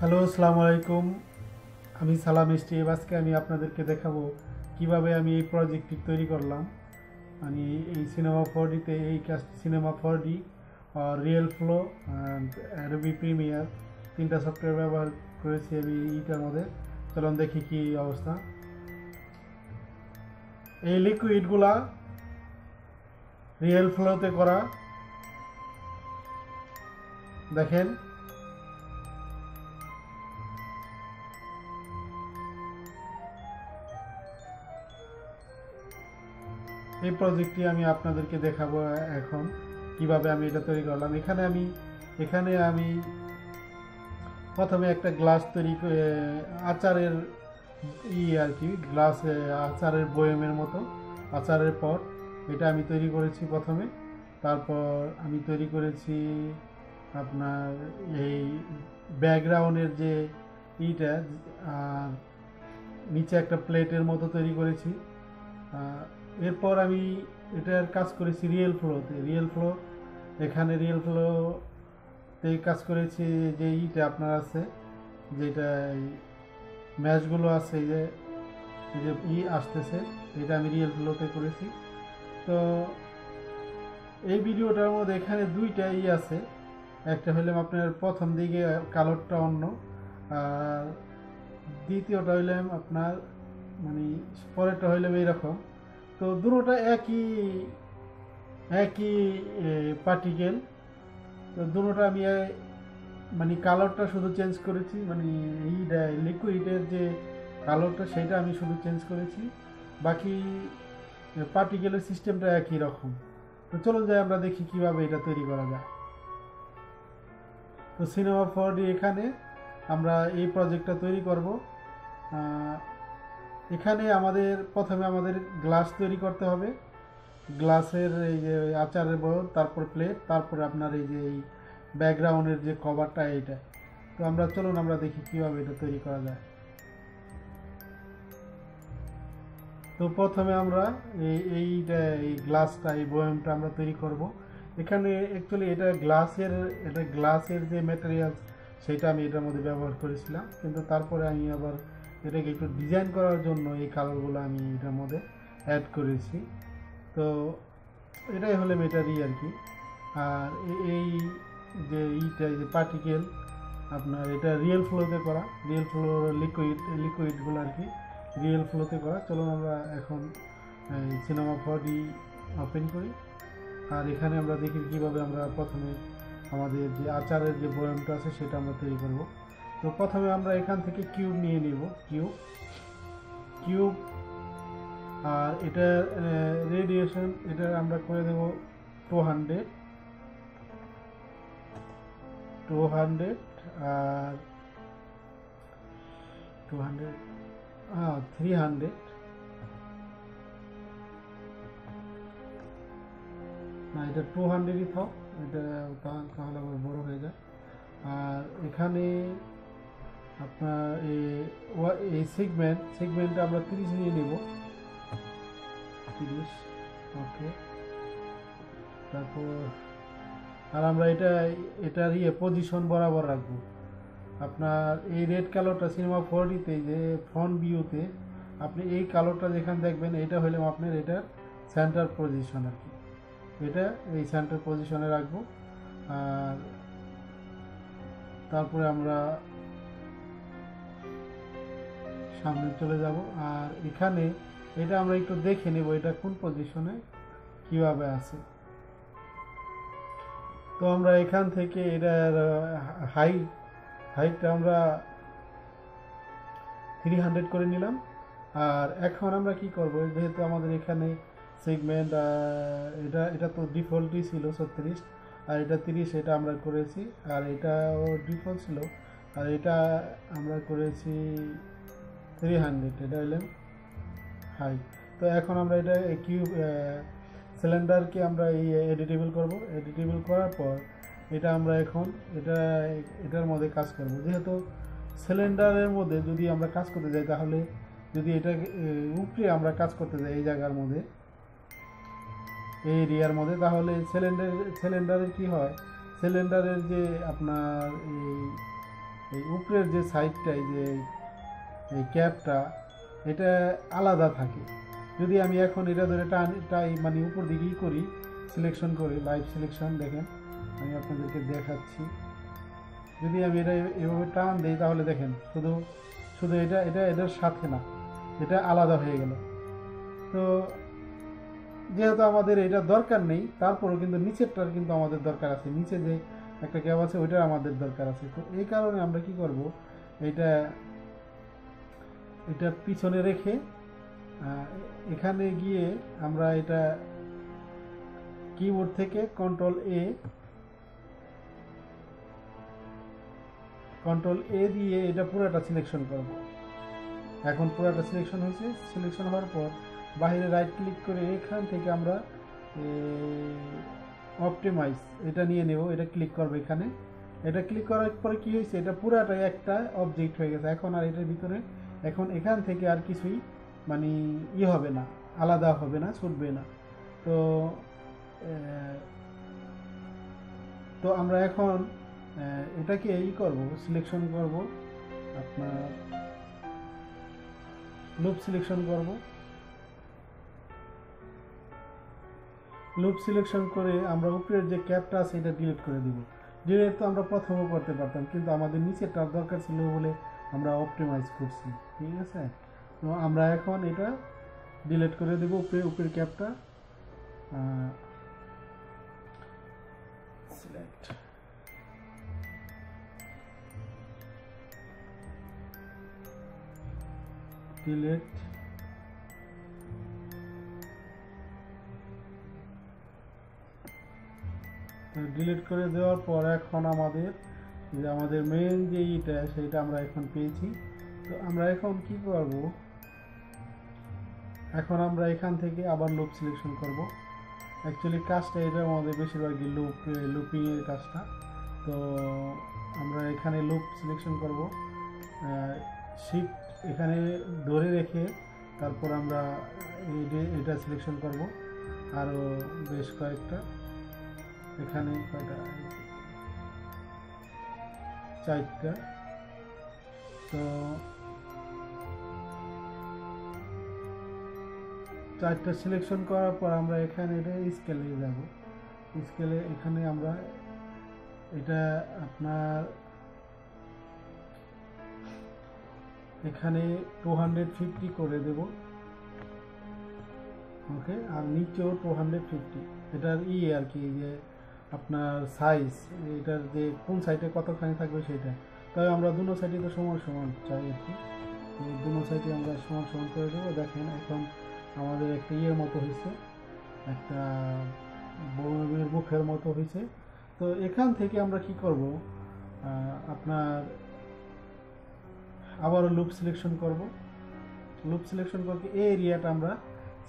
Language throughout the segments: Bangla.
হ্যালো, আসসালামু আলাইকুম। আমি সালাম স্টিভ। আজকে আমি আপনাদেরকে দেখাবো কিভাবে আমি এই প্রজেক্টটি তৈরি করলাম। মানে এই সিনেমা 4ডিতে এই কাজ সিনেমা 4ডি, RealFlow and Adobe Premiere তিনটা সফটওয়্যার ব্যবহার করেছি আমি এইটার মধ্যে। চলুন দেখি কি অবস্থা। এই লিকুইডগুলা রিয়েল ফ্লোতে করা, দেখেন। এই প্রজেক্টটি আমি আপনাদেরকে দেখাবো এখন কিভাবে আমি এটা তৈরি করলাম। এখানে আমি প্রথমে একটা গ্লাস তৈরি করে আচারের আর কি গ্লাস, আচারের বয়মের মতো আচারের পট, এটা আমি তৈরি করেছি প্রথমে। তারপর আমি তৈরি করেছি আপনার এই ব্যাকগ্রাউন্ডের যে ইটা, আর নিচে একটা প্লেটের মতো তৈরি করেছি। এরপর আমি এটার কাজ করেছি এখানে রিয়েল ফ্লোতে কাজ করেছি। যে ইটা আপনার আছে, যেটা ম্যাচগুলো আছে, এই যে আসতেছে, এটা আমি রিয়েল ফ্লোতে করেছি। তো এই ভিডিওটার মধ্যে এখানে দুইটা আছে। একটা হইলাম আপনার প্রথম দিকে কালারটা অন্য, আর দ্বিতীয়টা হইলাম আপনার মানে পরেরটা হইলাম এইরকম। তো দুটোটা একই একই পার্টিকেল। তো দুটোটা আমি মানে কালারটা শুধু চেঞ্জ করেছি, মানে এই লিকুইডের যে কালারটা সেটা আমি শুধু চেঞ্জ করেছি, বাকি পার্টিকেলের সিস্টেমটা একই রকম। তো চলুন যাই আমরা দেখি কিভাবে এটা তৈরি করা যায়। তো সিনেমা 4ডি এখানে আমরা এই প্রজেক্টটা তৈরি করব। এখানে প্রথমে আমাদের গ্লাস তৈরি করতে হবে। গ্লাসের এই যে আচারের বয়ম, তারপর প্লেট, তারপরে আপনার এই যে এই ব্যাকগ্রাউন্ডের যে কভারটা এইটা। তো চলুন আমরা দেখি কিভাবে এটা তৈরি করা যায়। তো প্রথমে আমরা এই গ্লাসটা, এই বয়মটা আমরা তৈরি করব। এখানে অ্যাকচুয়ালি এটা গ্লাসের যে ম্যাটেরিয়াল সেটা আমি এটার মধ্যে ব্যবহার করেছিলাম, কিন্তু তারপরে আমি আবার এটাকে একটু ডিজাইন করার জন্য এই কালারগুলো আমি এটার মধ্যে অ্যাড করেছি। তো এটাই হলো মেটারি আর কি। আর এই যে যে পার্টিকেল আপনার, এটা রিয়েল ফ্লোতে করা, রিয়েল ফ্লো লিকুইডগুলো আর কি রিয়েল ফ্লোতে করা। চলুন আমরা এখন সিনেমা 4ডি ওপেন করি, আর এখানে আমরা দেখি কীভাবে আমরা প্রথমে আমাদের যে আচারের যে বয়ামটা আছে সেটা আমরা তৈরি করব। তো প্রথমে আমরা এখান থেকে কিউব নিয়ে নিব, কিউব। আর এটা রেডিয়েশন, এটা আমরা করে দেব 200, আর 200, 300, না এটা 200ই থাক, এটা তাহলে আবার বড় হয়ে যায়। আর এখানে আপনার এই সেগমেন্টটা আমরা 30 নিয়ে নেব, 30। ওকে। তারপর আর আমরা এটার পজিশন বরাবর রাখবো। আপনার এই রেড কালারটা সিনেমা 4ডিতে যে ফ্রন্ট ভিউতে আপনি এই কালারটা যেখানে দেখবেন, এটা হইলে আপনার এটার সেন্টার পজিশন আর কি। এটা এই সেন্টার পজিশনে রাখবো। আর তারপরে আমরা সামনে চলে যাব, আর এখানে এটা আমরা একটু দেখে নেব এটা কোন পজিশনে কিভাবে আছে। তো আমরা এখান থেকে এটার হাইটটা আমরা 300 করে নিলাম। আর এখন আমরা কি করব, যেহেতু আমাদের এখানে সেগমেন্ট এটা তো ডিফল্টই ছিল 36, আর এটা 30, এটা আমরা করেছি। আর এটাও ডিফল্ট ছিল, আর এটা আমরা করেছি 300, এটা হলেন হাইট। তো এখন আমরা এটা কিউব সিলিন্ডারকে আমরা এডিটেবল করব। এডিটেবল করার পর এটা আমরা এখন এটার মধ্যে কাজ করব। যেহেতু সিলিন্ডারের মধ্যে যদি আমরা কাজ করতে যাই, তাহলে যদি এটা উপরে আমরা কাজ করতে যাই এই জায়গার মধ্যে, এই এরিয়ার মধ্যে, তাহলে সিলিন্ডারের কি হয়, সিলিন্ডারের যে আপনার এই এই উপরের যে সাইডটা, এই যে এই ক্যাপটা, এটা আলাদা থাকে। যদি আমি এখন এটা ধরে মানে উপর দিকেই করি, সিলেকশন করি, লাইভ সিলেকশন, দেখেন আমি আপনাদেরকে দেখাচ্ছি। যদি আমি এটা এভাবে টান দিই তাহলে দেখেন শুধু শুধু এটার সাথে না, এটা আলাদা হয়ে গেল। তো যেহেতু আমাদের এটা দরকার নেই, তারপরেও কিন্তু নিচেরটার কিন্তু আমাদের দরকার আছে, নিচে যে একটা ক্যাপ আছে ওইটার আমাদের দরকার আছে। তো এই কারণে আমরা কি করব, এটা এটা পিছনে রেখে এখানে গিয়ে আমরা এটা কিবোর্ড থেকে কন্ট্রোল এ দিয়ে এটা পুরোটা সিলেকশন করব। এখন পুরোটা সিলেকশন হয়েছে। সিলেকশন হওয়ার পর বাইরে রাইট ক্লিক করে এখান থেকে আমরা অপটিমাইজ এটা নিয়ে নেব, এটা ক্লিক করব এখানে। এটা ক্লিক করার পরে কি হয়েছে, এটা পুরাটাই একটা অবজেক্ট হয়ে গেছে। এখন আর এটার ভিতরে এখন এখান থেকে আর কিছুই মানে হবে না, আলাদা হবে না, ছুটবে না। তো তো আমরা এখন এটাকে করব, সিলেকশন করব, আপনার লুপ সিলেকশন করব। লুপ সিলেকশন করে আমরা উপরের যে ক্যাপটা আছে এটা ডিলিট করে দিব। ডিলিট তো আমরা প্রথমও করতে পারতাম, কিন্তু আমাদের নিচেরটার দরকার ছিল বলে আমরা অপটিমাইজ করছি, ঠিক আছে। তো আমরা এখন এটা ডিলিট করে দেব, উপরের ক্যাপটা সিলেক্ট, ডিলিট, ডিলিট করে দেওয়ার পর এখন আমাদের মেইন যে সেইটা আমরা এখন পেয়েছি। তো আমরা এখন কি করব, এখন আমরা এখান থেকে আবার লুপ সিলেকশন করব। অ্যাকচুয়ালি কাজটা এটা আমাদের বেশিরভাগই লুপিংয়ের কাজটা। তো আমরা এখানে লুপ সিলেকশন করব, শিফট এখানে ধরে রেখে তারপর আমরা এটা সিলেকশন করব, আরও বেশ কয়েকটা, এখানে কয়টা, 4টা। তো 4টা সিলেকশন করার পর আমরা এখানে এটা স্কেলে যাব। স্কেলে এখানে আমরা এটা আপনার এখানে 250 করে দেব, ওকে। আর নিচেও 250, এটার আর কি যে আপনার সাইজ, এটার যে কোন সাইডে কতখানি থাকবে সেটা। তবে আমরা দুটো সাইডে তো সমান সমান চাই আর কি, দুটো সাইডে আমরা সমান সমান করে দেবো। দেখেন এখন আমাদের একটা মতো হয়েছে, একটা বউয়ের মুখের মতো হয়েছে। তো এখান থেকে আমরা কি করব, আপনার আবারও লুপ সিলেকশন করব। লুপ সিলেকশন করতে এই এরিয়াটা আমরা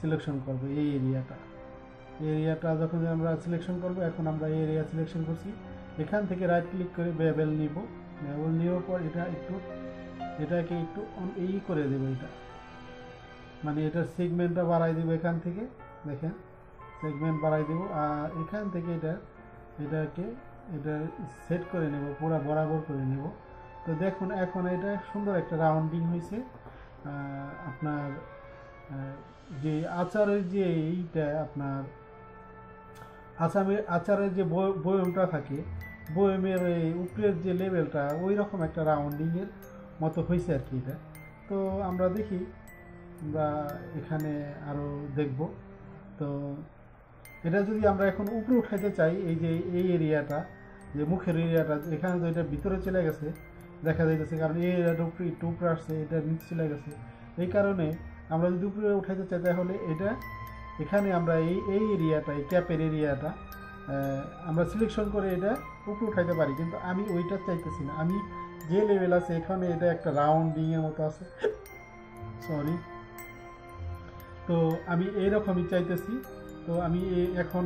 সিলেকশন করব। এই এরিয়াটা যখন আমরা সিলেকশন করব, এখন আমরা এই এরিয়া সিলেকশন করছি। এখান থেকে রাইট ক্লিক করে বেবেল নিব। বেবেল নেওয়ার পর এটাকে একটু করে দেব, এটা মানে এটার সেগমেন্টটা বাড়াই দেব। এখান থেকে দেখেন সেগমেন্ট বাড়াই দেব, আর এখান থেকে এটাকে সেট করে নেব, পুরো বরাবর করে নেব। তো দেখুন এখন এটা সুন্দর একটা রাউন্ডিং হয়েছে। আপনার যে আচারের যে আপনার আচারের যে বয়মটা থাকে, বয়মের এই উপরের যে লেভেলটা ওই রকম একটা রাউন্ডিংয়ের মতো হয়েছে আর কি এটা। তো আমরা দেখি, আমরা এখানে আরও দেখব। তো এটা যদি আমরা এখন উপরে উঠাইতে চাই, এই এরিয়াটা, যে মুখের এরিয়াটা, এখানে তো এটা ভিতরে চলে গেছে দেখা যাইতেছে, কারণ এই এরিয়াটা উপরে আসছে, এটা নিচে চলে গেছে। এই কারণে আমরা যদি উপরে উঠাইতে চাই তাহলে এটা এখানে আমরা এই এরিয়াটা, এই ক্যাপের এরিয়াটা আমরা সিলেকশন করে এটা উপরে উঠাইতে পারি, কিন্তু আমি ওইটা চাইতেছি না। আমি যে লেভেল আছে এখানে এটা একটা রাউন্ডিংয়ের মতো আছে, সরি। তো আমি এইরকমই চাইতেছি। তো আমি এখন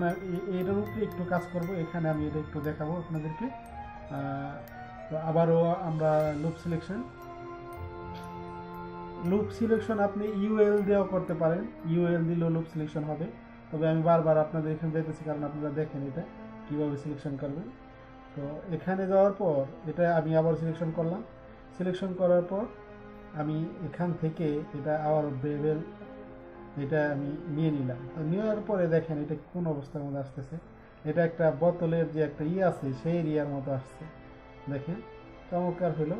এটার উপরে একটু কাজ করব। এখানে আমি এটা একটু দেখাবো আপনাদেরকে। তো আবারও আমরা লুপ সিলেকশন আপনি ইউএল দিয়েও করতে পারেন, ইউএল দিলেও লুপ সিলেকশন হবে। তবে আমি বারবার আপনাদের এখানে দেখতেছি, কারণ আপনারা দেখেন এটা কীভাবে সিলেকশন করবেন। তো এখানে যাওয়ার পর এটা আমি আবার সিলেকশন করলাম, সিলেকশন করার পর আমি এখান থেকে এটা আবার বেবেল এটা আমি নিয়ে নিলাম। তো নেওয়ার পরে দেখেন এটা কোন অবস্থার মধ্যে আসতেছে, এটা একটা বোতলের যে একটা আছে সেই এরিয়ার মতো আসছে। দেখেন চমৎকার হলো,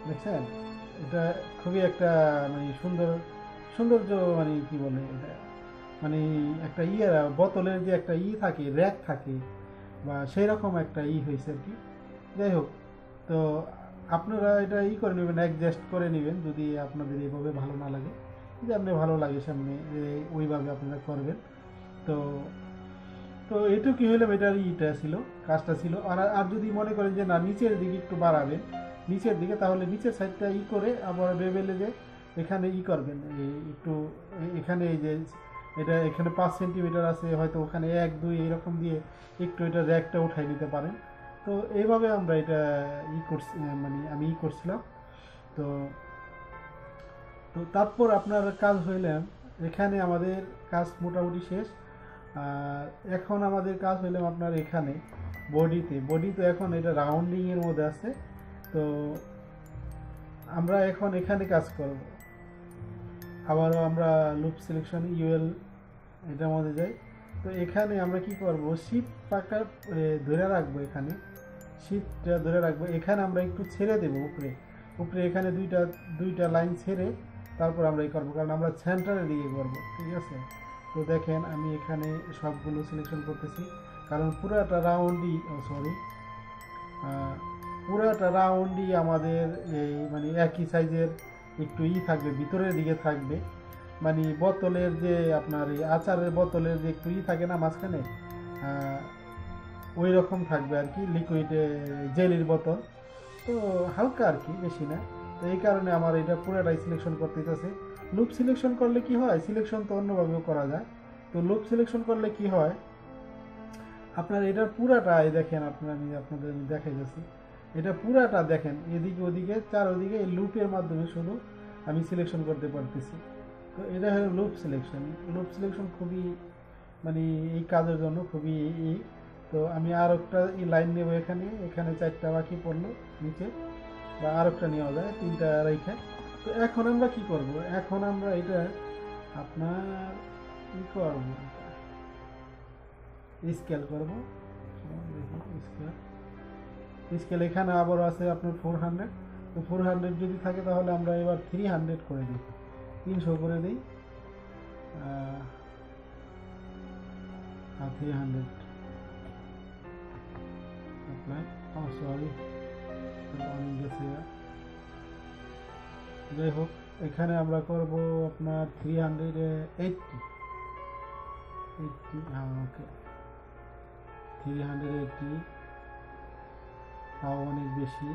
দেখছেন? এটা খুবই একটা মানে সৌন্দর্য, মানে কি বলে এটা, মানে একটা বোতলের যে একটা থাকে, র্যাক থাকে, বা সেই রকম একটা হয়েছে আর কি। যাই হোক, তো আপনারা এটা করে নেবেন, অ্যাডজাস্ট করে নেবেন যদি আপনাদের এইভাবে ভালো না লাগে। যদি আপনি ভালো লাগে সামনে ওইভাবে আপনারা করবেন। তো তো এটা কি হইলাম, এটার ছিল, কাজটা ছিল। আর যদি মনে করেন যে না নিচের দিকে একটু বাড়াবেন, নিচের দিকে, তাহলে নিচের সাইডটা করে আবার বেবেলে যে এখানে করবেন একটু, এখানে এই যে এটা এখানে 5 সেন্টিমিটার আছে, হয়তো ওখানে 1 2 এরকম দিয়ে একটু এটা র্যাকটা উঠাই নিতে পারেন। তো এইভাবে আমরা এটা করছি, মানে আমি করছিলাম। তো তো তারপর আপনার কাজ হইলাম, এখানে আমাদের কাজ মোটামুটি শেষ। আর এখন আমাদের কাজ হইলাম আপনার এখানে বডি তো এখন এটা রাউন্ডিং এর মধ্যে আছে। তো আমরা এখন এখানে কাজ করব, আবারও আমরা লুপ সিলেকশন ইউএল এটার মধ্যে যাই। তো এখানে আমরা কি করব, শিপ পাকা ধরে রাখবো, এখানে শিপটা ধরে রাখবো, এখানে আমরা একটু ছেড়ে দেবো উপরে উপরে, এখানে দুইটা লাইন ছেড়ে তারপর আমরা করবো, কারণ আমরা সেন্টারের দিকে করবো, ঠিক আছে? তো দেখেন আমি এখানে সবগুলো সিলেকশন করতেছি, কারণ পুরাটা রাউন্ডই পুরাটা রাউন্ডই আমাদের এই মানে একই সাইজের একটু থাকবে, ভিতরের দিকে থাকবে, মানে বোতলের যে আপনার এই আচারের বোতলের যে একটু থাকে না মাঝখানে, ওই রকম থাকবে আর কি, লিকুইড জেলির বোতল। তো হালকা আর কি, বেশি না। তো এই কারণে আমার এটা পুরোটাই সিলেকশন করতে হচ্ছে। লুপ সিলেকশন করলে কি হয়, সিলেকশন তো অন্যভাবেও করা যায়। তো লুপ সিলেকশন করলে কি হয়, আপনার এটার পুরাটাই দেখেন, আপনাদের দেখাই যাচ্ছি, এটা পুরাটা দেখেন, এদিকে ওদিকে চারদিকে এই লুপের মাধ্যমে শুধু আমি সিলেকশন করতে পারতেছি। তো এটা হলো লুপ সিলেকশন। লুপ সিলেকশন খুবই মানে এই কাজের জন্য খুবই তো আমি আর একটা লাইন নেব, এখানে 4টা বাকি পড়লো নিচে, বা আর একটা নেওয়া যায়, 3টা রেখে। তো এখন আমরা কি করব, এখন আমরা এটা আপনার করব, স্কেল করব। স্কেল এখানে আবার আছে আপনার 400। তো 400 যদি থাকে তাহলে আমরা এবার 300 করে দিই, 300 করে দিই, 300 সরি, যাই হোক, এখানে আমরা করব আপনার 380, ওকে 380, তাও অনেক বেশি,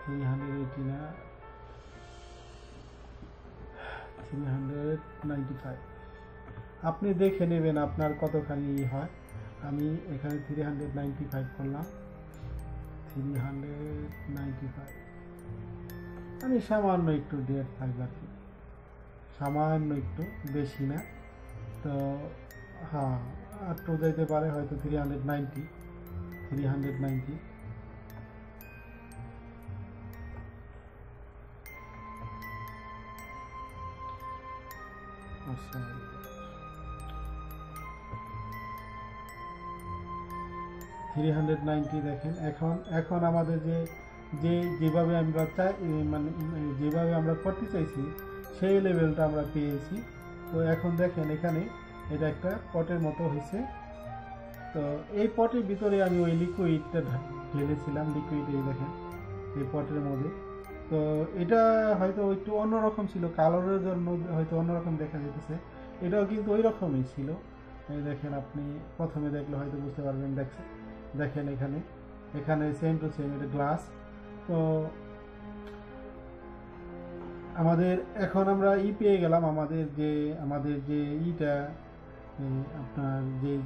380 না, 395। আপনি দেখে নেবেন আপনার কতখানি হয়। আমি এখানে 395 করলাম, 395। আমি সামান্য একটু ডেট থাকবে আর কি, সামান্য একটু, বেশি না। তো হ্যাঁ, একটু যেতে পারে হয়তো 390। আচ্ছা, 390 দেখেন। এখন আমাদের যেভাবে আমরা চাই, মানে যেভাবে আমরা করতে চাইছি সেই লেভেলটা আমরা পেয়েছি। তো এখন দেখেন এখানে এটা একটা পটের মতো হয়েছে। তো এই পটের ভিতরে আমি ওই লিকুইডটা ঢেলেছিলাম, লিকুইড এই দেখেন এই পটের মধ্যে। তো এটা হয়তো একটু অন্যরকম ছিল, কালারের জন্য হয়তো অন্যরকম দেখা যেতেছে, এটাও কিন্তু ওই রকমই ছিল। এই দেখেন, আপনি প্রথমে দেখলে হয়তো বুঝতে পারবেন। দেখেন এখানে সেম টু সেম, এটা গ্লাস। তো আমাদের এখন আমরা পেয়ে গেলাম, আমাদের যে আপনার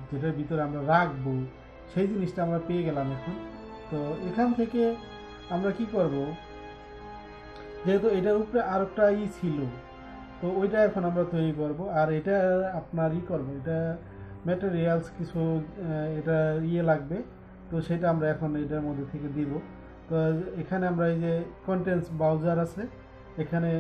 যেটার ভিতরে আমরা রাখবো সেই জিনিসটা আমরা পেয়ে গেলাম এখন। তো এখান থেকে আমরা কি করব, যেহেতু এটার উপরে আর একটা ছিল, তো ওইটা এখন আমরা তৈরি করব। আর এটা আপনার করব, এটা ম্যাটেরিয়ালস কিছু এটা লাগবে, তো সেটা আমরা এখন এটার মধ্যে থেকে দিব। তো এখানে আমরা এই যে কন্টেন্টস ব্রাউজার আছে, এখানে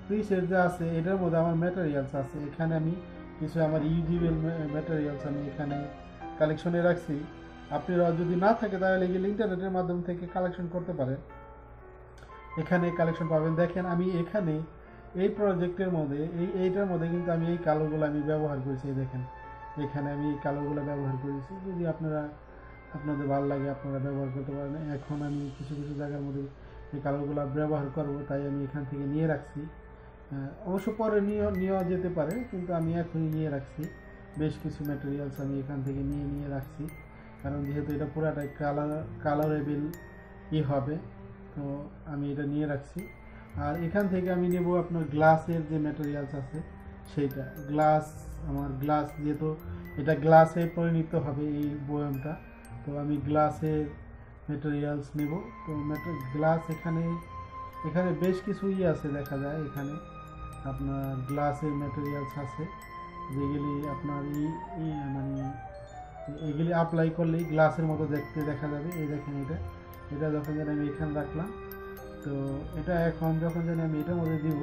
প্রিসেট যা আছে এটার মধ্যে আমার ম্যাটেরিয়ালস আছে। এখানে আমি কিছু আমার ইউজিবল ম্যাটেরিয়ালস আমি এখানে কালেকশনে রাখছি। আপনারা যদি না থাকে তাহলে গেলে ইন্টারনেটের মাধ্যম থেকে কালেকশন করতে পারেন, এখানে কালেকশন পাবেন। দেখেন আমি এখানে এই প্রজেক্টের মধ্যে এইটার মধ্যে কিন্তু আমি এই কালোগুলো আমি ব্যবহার করেছি। দেখেন এখানে আমি এই কালোগুলো ব্যবহার করেছি, যদি আপনাদের ভালো লাগে আপনারা ব্যবহার করতে পারেন। এখন আমি কিছু জায়গার মধ্যে এই কালোগুলো ব্যবহার করব, তাই আমি এখান থেকে নিয়ে রাখছি। অবশ্য পরে নেওয়া যেতে পারে, কিন্তু আমি এখনই নিয়ে রাখছি। বেশ কিছু ম্যাটেরিয়ালস আমি এখান থেকে নিয়ে রাখছি, কারণ যেহেতু এটা পুরাটাই কালারেবল হবে, তো আমি এটা নিয়ে রাখছি। আর এখান থেকে আমি নেব আপনার গ্লাসের যে ম্যাটেরিয়ালস আছে সেইটা। আমার গ্লাস যেহেতু এটা গ্লাসে পরিণত হবে এই বয়ামটা, তো আমি গ্লাসের ম্যাটেরিয়ালস নেব। তো গ্লাস এখানে বেশ কিছু আছে, দেখা যায় এখানে আপনার গ্লাসের ম্যাটেরিয়ালস আছে, যেগুলি আপনার মানে এগুলি অ্যাপ্লাই করলেই গ্লাসের মতো দেখতে দেখা যাবে। এই দেখেন এটা যখন যেন আমি এখানে রাখলাম, তো এটা এখন যখন যেন আমি এটার মধ্যে দিব,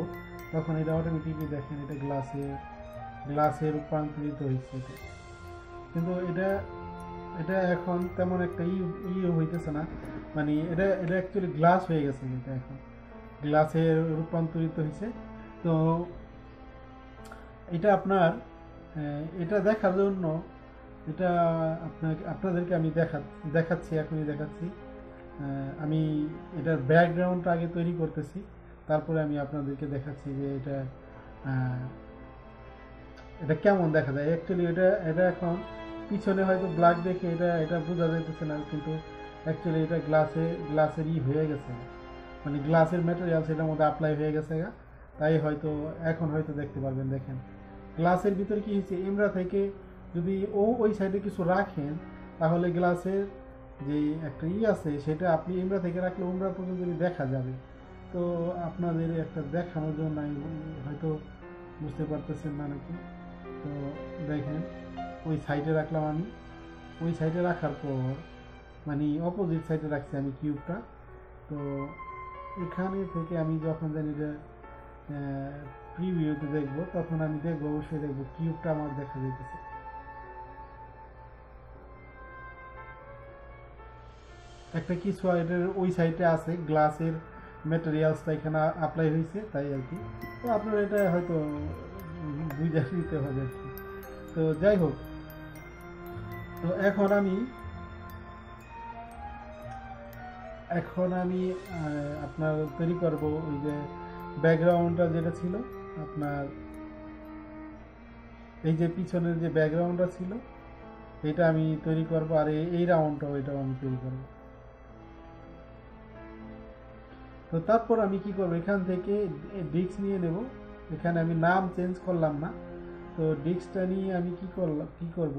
তখন এটা অটোমেটিকলি দেখেন এটা গ্লাসে রূপান্তরিত হয়েছে। কিন্তু এটা এখন তেমন একটা হইতেছে না, মানে এটা অ্যাকচুয়ালি গ্লাস হয়ে গেছে, এটা এখন গ্লাসে রূপান্তরিত হয়েছে। তো এটা আপনার এটা দেখার জন্য এটা আপনাদেরকে আমি দেখাচ্ছি, এখনই দেখাচ্ছি। আমি এটার ব্যাকগ্রাউন্ডটা আগে তৈরি করতেছি, তারপরে আমি আপনাদেরকে দেখাচ্ছি যে এটা কেমন দেখা যায়। অ্যাকচুয়ালি এটা এখন পিছনে হয়তো ব্ল্যাক দেখে এটা বোঝা যাইতেছে না, কিন্তু অ্যাকচুয়ালি এটা গ্লাসের হয়ে গেছে, মানে গ্লাসের ম্যাটেরিয়ালস এটার মধ্যে অ্যাপ্লাই হয়ে গেছে, তাই হয়তো এখন হয়তো দেখতে পারবেন। দেখেন গ্লাসের ভিতরে কি হয়েছে, এমরা থেকে যদি ওই সাইডে কিছু রাখেন, তাহলে গ্লাসের যে একটা আছে সেটা আপনি এমরা থেকে রাখলে ওমরা পর্যন্ত দেখা যাবে। তো আপনাদের একটা দেখানোর জন্য আমি হয়তো বুঝতে পারতেছেন না নাকি। তো দেখেন ওই সাইডে রাখলাম আমি, ওই সাইডে রাখার পর মানে অপোজিট সাইডে রাখছি আমি কিউবটা। তো এখানে থেকে আমি যখন জানি যে প্রিভিউতে দেখবো, তখন আমি দেখবো, অবশ্যই দেখবো কিউবটা আমার দেখা যাইতেছে। একটা কিছু এটার ওই সাইডে আছে, গ্লাসের ম্যাটেরিয়ালসটা এখানে অ্যাপ্লাই হয়েছে, তাই আর কি। তো আপনার এটা হয়তো বুঝে নিতে হবে আর কি। তো যাই হোক, তো এখন আমি আপনার তৈরি করব ওই যে ব্যাকগ্রাউন্ডটা যেটা ছিল আপনার, এই যে পিছনের যে ব্যাকগ্রাউন্ডটা ছিল এটা আমি তৈরি করব, আর এই রাউন্ডটাও এটাও আমি তৈরি করব। তো তারপর আমি কি করব, এখান থেকে ডিস্ক নিয়ে নেব। এখানে আমি নাম চেঞ্জ করলাম না, তো ডিস্কটা নিয়ে আমি কি করব,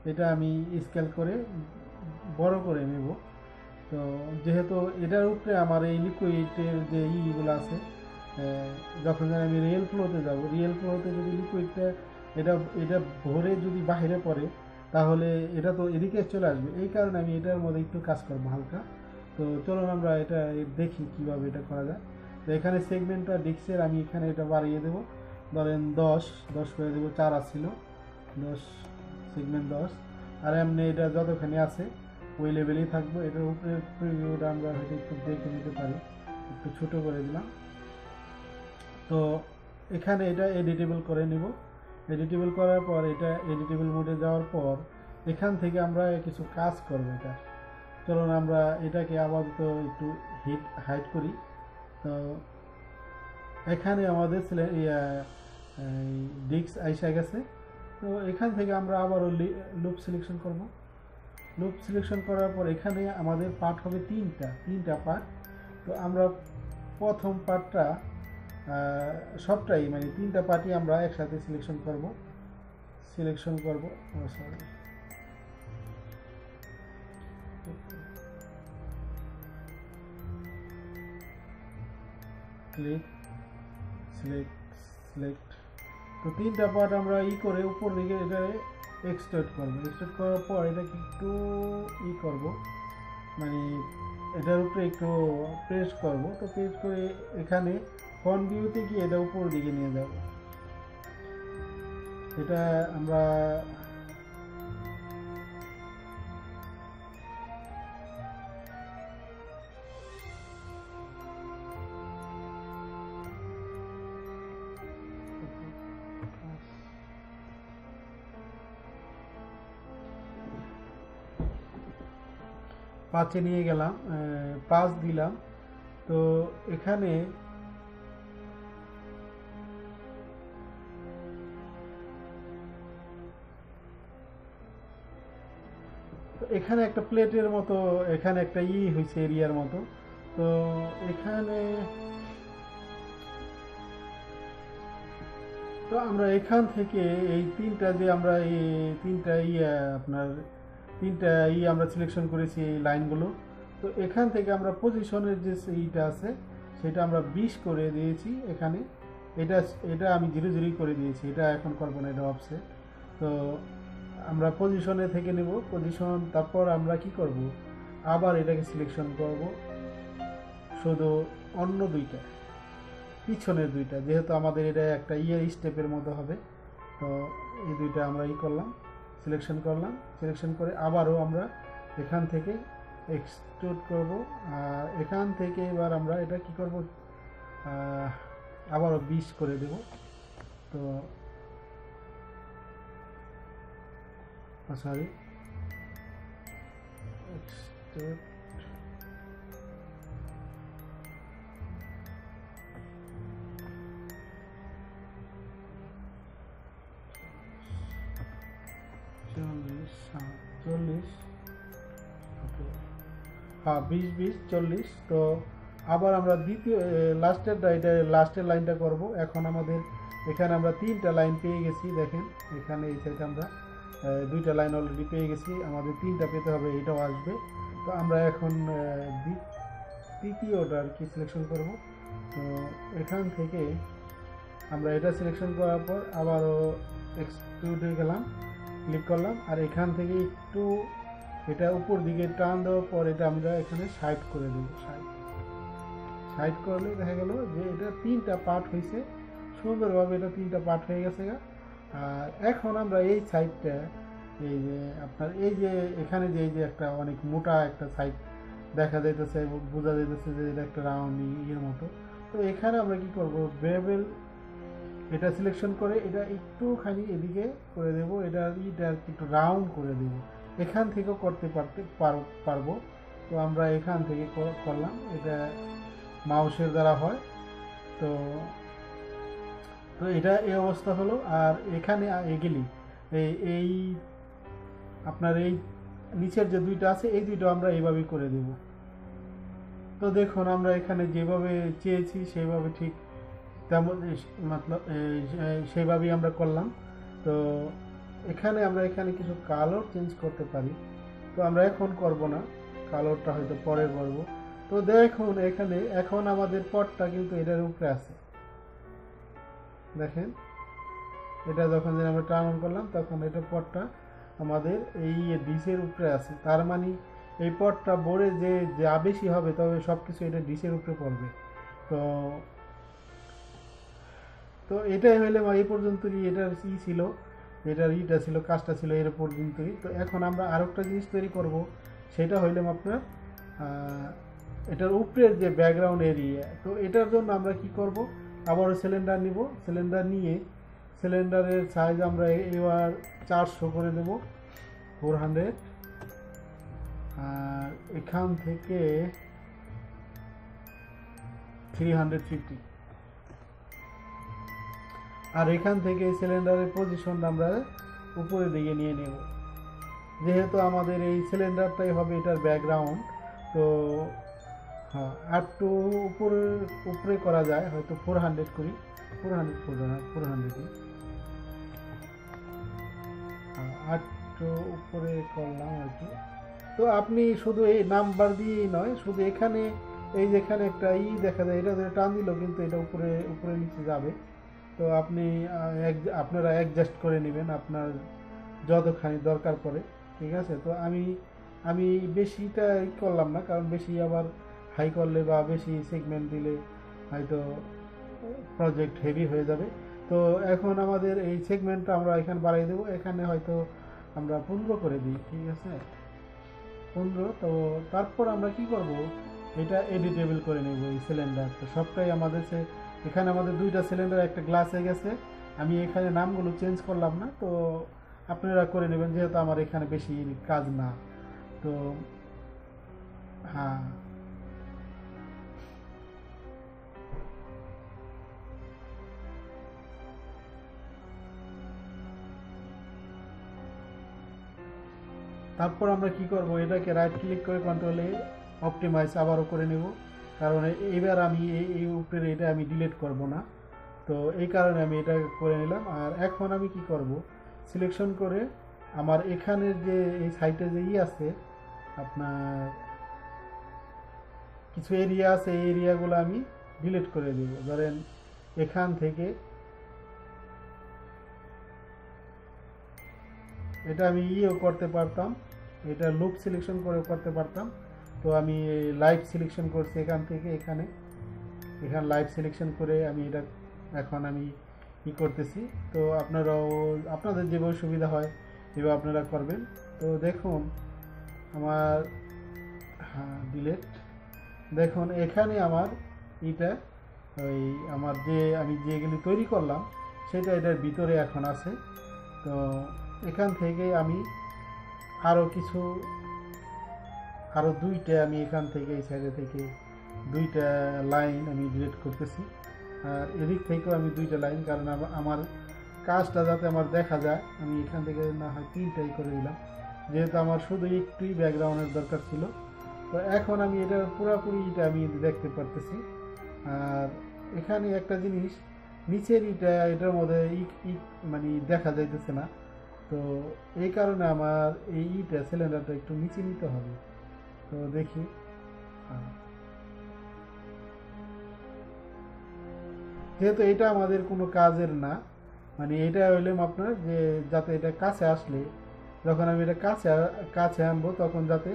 এটা আমি স্কেল করে বড় করে নেব। তো যেহেতু এটার উপরে আমার এই লিকুইডের যে ইগুলো আছে, যখন আমি রিয়েল ফ্লোতে যাব, রিয়েল ফ্লোতে যদি লিকুইডটা এটা ভরে যদি বাইরে পড়ে, তাহলে এটা তো এদিকে চলে আসবে। এই কারণে আমি এটার মধ্যে একটু কাজ করবো হালকা। তো চলুন আমরা এটা দেখি কিভাবে এটা করা যায়। তো এখানে সেগমেন্টটা ডিস্কের আমি এখানে এটা বাড়িয়ে দেবো, ধরেন 10 করে দেবো, 4 আসছিল 10 সেগমেন্ট 10, আর এমনি এটা যতখানি আছে ওই লেভেলেই থাকবো। এটার উপরে প্রিভিউটা আমরা হয়তো একটু দেখে নিতে পারি, একটু ছোট করে দিলাম। তো এখানে এটা এডিটেবল করে নিব। এডিটেবল করার পর এটা এডিটেবল মোডে যাওয়ার পর এখান থেকে আমরা কিছু কাজ করব। এটা চলুন আমরা এটাকে আপাতত একটু হাইড করি। তো এখানে আমাদের ডিস্ক আইসা গেছে। তো এখান থেকে আমরা আবারও লুপ সিলেকশন করব। লুপ সিলেকশন করার পর এখানে আমাদের পার্ট হবে তিনটা পার্ট। তো আমরা প্রথম পার্টটা সবটাই মানে তিনটা পার্টই আমরা একসাথে সিলেকশন করব। Click select. তো 3টা পার্ট আমরা করে উপর দিকে এটা এক্সট্রুড করব। এক্সট্রুড করার পর এটাকে একটু করব, মানে এটার উপরে একটু প্রেস করব। তো প্রেস করে এখানে ফ্রন্ট ভিউতে গিয়ে এটা উপর দিকে নিয়ে যাব। এটা আমরা পাঁচে নিয়ে গেলাম, 5 দিলাম। তো এখানে এখানে একটা প্লেটের মতো, এখানে একটা হয়েছে এরিয়ার মতো। তো এখানে তো আমরা এখান থেকে এই 3টা যে আমরা এই 3টা আপনার 3টা আমরা সিলেকশন করেছি এই লাইনগুলো। তো এখান থেকে আমরা পজিশনের যে এইটা আছে সেটা আমরা 20 করে দিয়েছি এখানে। এটা এটা আমি 0 করে দিয়েছি, এটা এখন করবো না, এটা অফসেট। তো আমরা পজিশনে থেকে নেব পজিশন, তারপর আমরা কি করব, আবার এটাকে সিলেকশন করব শুধু অন্য দুইটা, পিছনের দুইটা, যেহেতু আমাদের এটা একটা স্টেপের মতো হবে। তো এই দুইটা আমরা করলাম, সিলেকশন করলাম। সিলেকশন করে আবারও আমরা এখান থেকে এক্সট্রুড করব। আর এখান থেকে এবার আমরা এটা কি করব, আবারও 20 করে দেব। তো সরি, এক্সট্রুড হ্যাঁ 20-20-40। তো আবার আমরা দ্বিতীয় লাস্টের লাইনটা করব। এখন আমাদের এখানে আমরা 3টা লাইন পেয়ে গেছি, দেখেন এখানে এই সাইডে আমরা 2টা লাইন অলরেডি পেয়ে গেছি, আমাদের 3টা পেতে হবে, এটাও আসবে। তো আমরা এখন তৃতীয়টা আর কি সিলেকশন করব। তো এখান থেকে আমরা এটা সিলেকশন করার পর আবারও এক্সট্রুডে গেলাম, ক্লিক করলাম। আর এখান থেকে একটু এটা উপর দিকে টান দেওয়ার পর এটা আমরা এখানে সাইড করে দেব। সাইড করলে দেখা গেল যে এটা 3টা পার্ট হয়েছে সুন্দরভাবে, এটা 3টা পার্ট হয়ে গেছে। আর এখন আমরা এই সাইডটা, এই যে আপনার এই যে এখানে যে এই যে একটা অনেক মোটা একটা সাইড দেখা যাইতেছে, বোঝা যাইতেছে যে এটা একটা রাউন্ড মতো। তো এখানে আমরা কি করব, বেভেল এটা সিলেকশন করে এটা একটুখানি এদিকে করে দেব, এটা একটু রাউন্ড করে দেব। এখান থেকেও করতে পারবো। তো আমরা এখান থেকে করলাম, এটা মাউসের দ্বারা হয়। তো তো এটা এই অবস্থা হলো। আর এখানে এগুলি এই আপনার এই নিচের যে দুইটা আছে এই দুইটা আমরা এইভাবেই করে দেব। তো দেখুন আমরা এখানে যেভাবে চেয়েছি সেইভাবে ঠিক তেমন মতলব সেইভাবেই আমরা করলাম। তো এখানে আমরা কিছু কালার চেঞ্জ করতে পারি, তো আমরা এখন করব না, কালারটা হয়তো পরে করব। তো দেখুন এখানে এখন আমাদের পটটা কিন্তু এটার উপরে আছে, দেখেন এটা যখন আমরা টার্ন অন করলাম তখন এটা পটটা আমাদের এই ডিশের উপরে আছে। তার মানে এই পটটা বোর্ডে যে যা বেশি হবে তবে সব কিছু এটা ডিশের উপরে পড়বে। তো তো এটাই হইলে এই পর্যন্তই এটার ছিল, এটার ছিল, কাজটা ছিল এর পর্যন্তই। তো এখন আমরা আরেকটা জিনিস তৈরি করব, সেটা হইলাম আপনার এটার উপরের যে ব্যাকগ্রাউন্ড এরিয়া। তো এটার জন্য আমরা কি করব, আবারও সিলিন্ডার নিব, সিলিন্ডার নিয়ে সিলিন্ডারের সাইজ আমরা এবার 400 করে দেব, 400। আর এখান থেকে 350। আর এখান থেকে সিলিন্ডারের পজিশন আমরা উপরের দিকে নিয়ে নেব, যেহেতু আমাদের এই সিলিন্ডারটাই হবে এটার ব্যাকগ্রাউন্ড। তো হ্যাঁ একটু উপরে করা যায়, হয়তো 400 করি, 400 করবে না, 400 একটু উপরে করলাম আর কি। তো আপনি শুধু এই নাম্বার দিয়েই নয়, শুধু এখানে এই যেখানে একটা দেখা যায়, এটা টান দিল কিন্তু এটা উপরে নিচে যাবে। তো আপনারা অ্যাডজাস্ট করে নেবেন আপনার যতখানি দরকার পড়ে, ঠিক আছে। তো আমি আমি বেশিটা করলাম না, কারণ বেশি আবার হাই করলে বা বেশি সেগমেন্ট দিলে হয়তো প্রজেক্ট হেভি হয়ে যাবে। তো এখন আমাদের এই সেগমেন্টটা আমরা এখানে বাড়িয়ে দেবো, এখানে হয়তো আমরা 15 করে দিই, ঠিক আছে, 15। তো তারপর আমরা কি করব, এটা এডিটেবল করে নেব এই সিলিন্ডার। তো সবটাই আমাদের এখানে আমাদের 2টা সিলিন্ডার একটা গ্লাস হয়ে গেছে। আমি এখানে নামগুলো চেঞ্জ করলাম না, তো আপনারা করে নেবেন যেহেতু আমার এখানে বেশি কাজ না। তো হ্যাঁ, তারপর আমরা কি করব, এটাকে রাইট ক্লিক করে কন্ট্রোলে অপটিমাইজ আবারও করে নেব, কারণ এইবার আমি এই উপরের এটা আমি ডিলিট করব না। তো এই কারণে আমি এটা করে নিলাম। আর এখন আমি কি করব, সিলেকশন করে আমার এখানের যে এই সাইটে যে আছে আপনার কিছু এরিয়া আছে, এই এরিয়াগুলো আমি ডিলিট করে দেব। ধরেন এখান থেকে এটা আমি করতে পারতাম, এটা লুপ সিলেকশন করে করতে পারতাম। তো আমি লাইভ সিলেকশন করছি এখান থেকে এখানে লাইভ সিলেকশন করে আমি এটা এখন আমি করতেছি। তো আপনাদের যেভাবে সুবিধা হয় এভাবে আপনারা করবেন। তো দেখুন আমার, হ্যাঁ, ডিলেট, দেখুন এখানে আমার এটা ওই আমার আমি যেগুলি তৈরি করলাম সেটা এটার ভিতরে এখন আছে। তো এখান থেকে আমি আরও 2টা আমি এখান থেকে এই সাইডে থেকে 2টা লাইন আমি ডিলিট করতেছি। আর এদিক থেকেও আমি 2টা লাইন, কারণ আমার কাজটা যাতে আমার দেখা যায়, আমি এখান থেকে না হয় 3টাই করে দিলাম, যেহেতু আমার শুধু একটুই ব্যাকগ্রাউন্ডের দরকার ছিল। তো এখন আমি এটা পুরোপুরিটা আমি দেখতে পারতেছি। আর এখানে একটা জিনিস, নিচের এটার মধ্যে মানে দেখা যাইতেছে না। তো এই কারণে আমার এই সিলিন্ডারটা একটু নিচে নিতে হবে। তো দেখি, যেহেতু এটা আমাদের কোনো কাজের না, মানে এটা হইলাম আপনার যে যাতে এটা কাছে আসলে, যখন আমি এটা কাছে আনবো তখন যাতে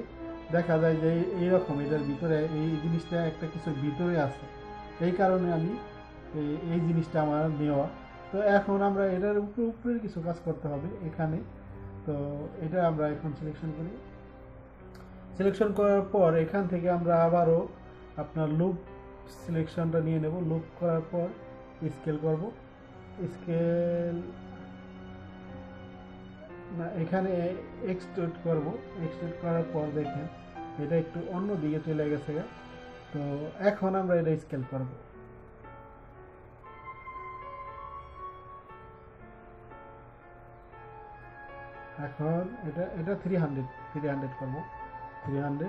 দেখা যায় যে এইরকম এটার ভিতরে এই জিনিসটা একটা কিছুর ভিতরে আছে। এই কারণে আমি এই জিনিসটা আমার নেওয়া। তো এখন আমরা এটার উপরে কিছু কাজ করতে হবে এখানে। তো এটা আমরা এখন সিলেকশন করার পর এখান থেকে আমরা আবারও আপনার লুপ সিলেকশনটা নিয়ে নেব। লুপ করার পর স্কেল করব, স্কেল না, এখানে এক্সট্রুড করব। এক্সট্রুড করার পর দেখেন এটা একটু অন্য দিকে চলে গেছে। তো এখন আমরা এটা স্কেল করব। এখন এটা 300 করব, 300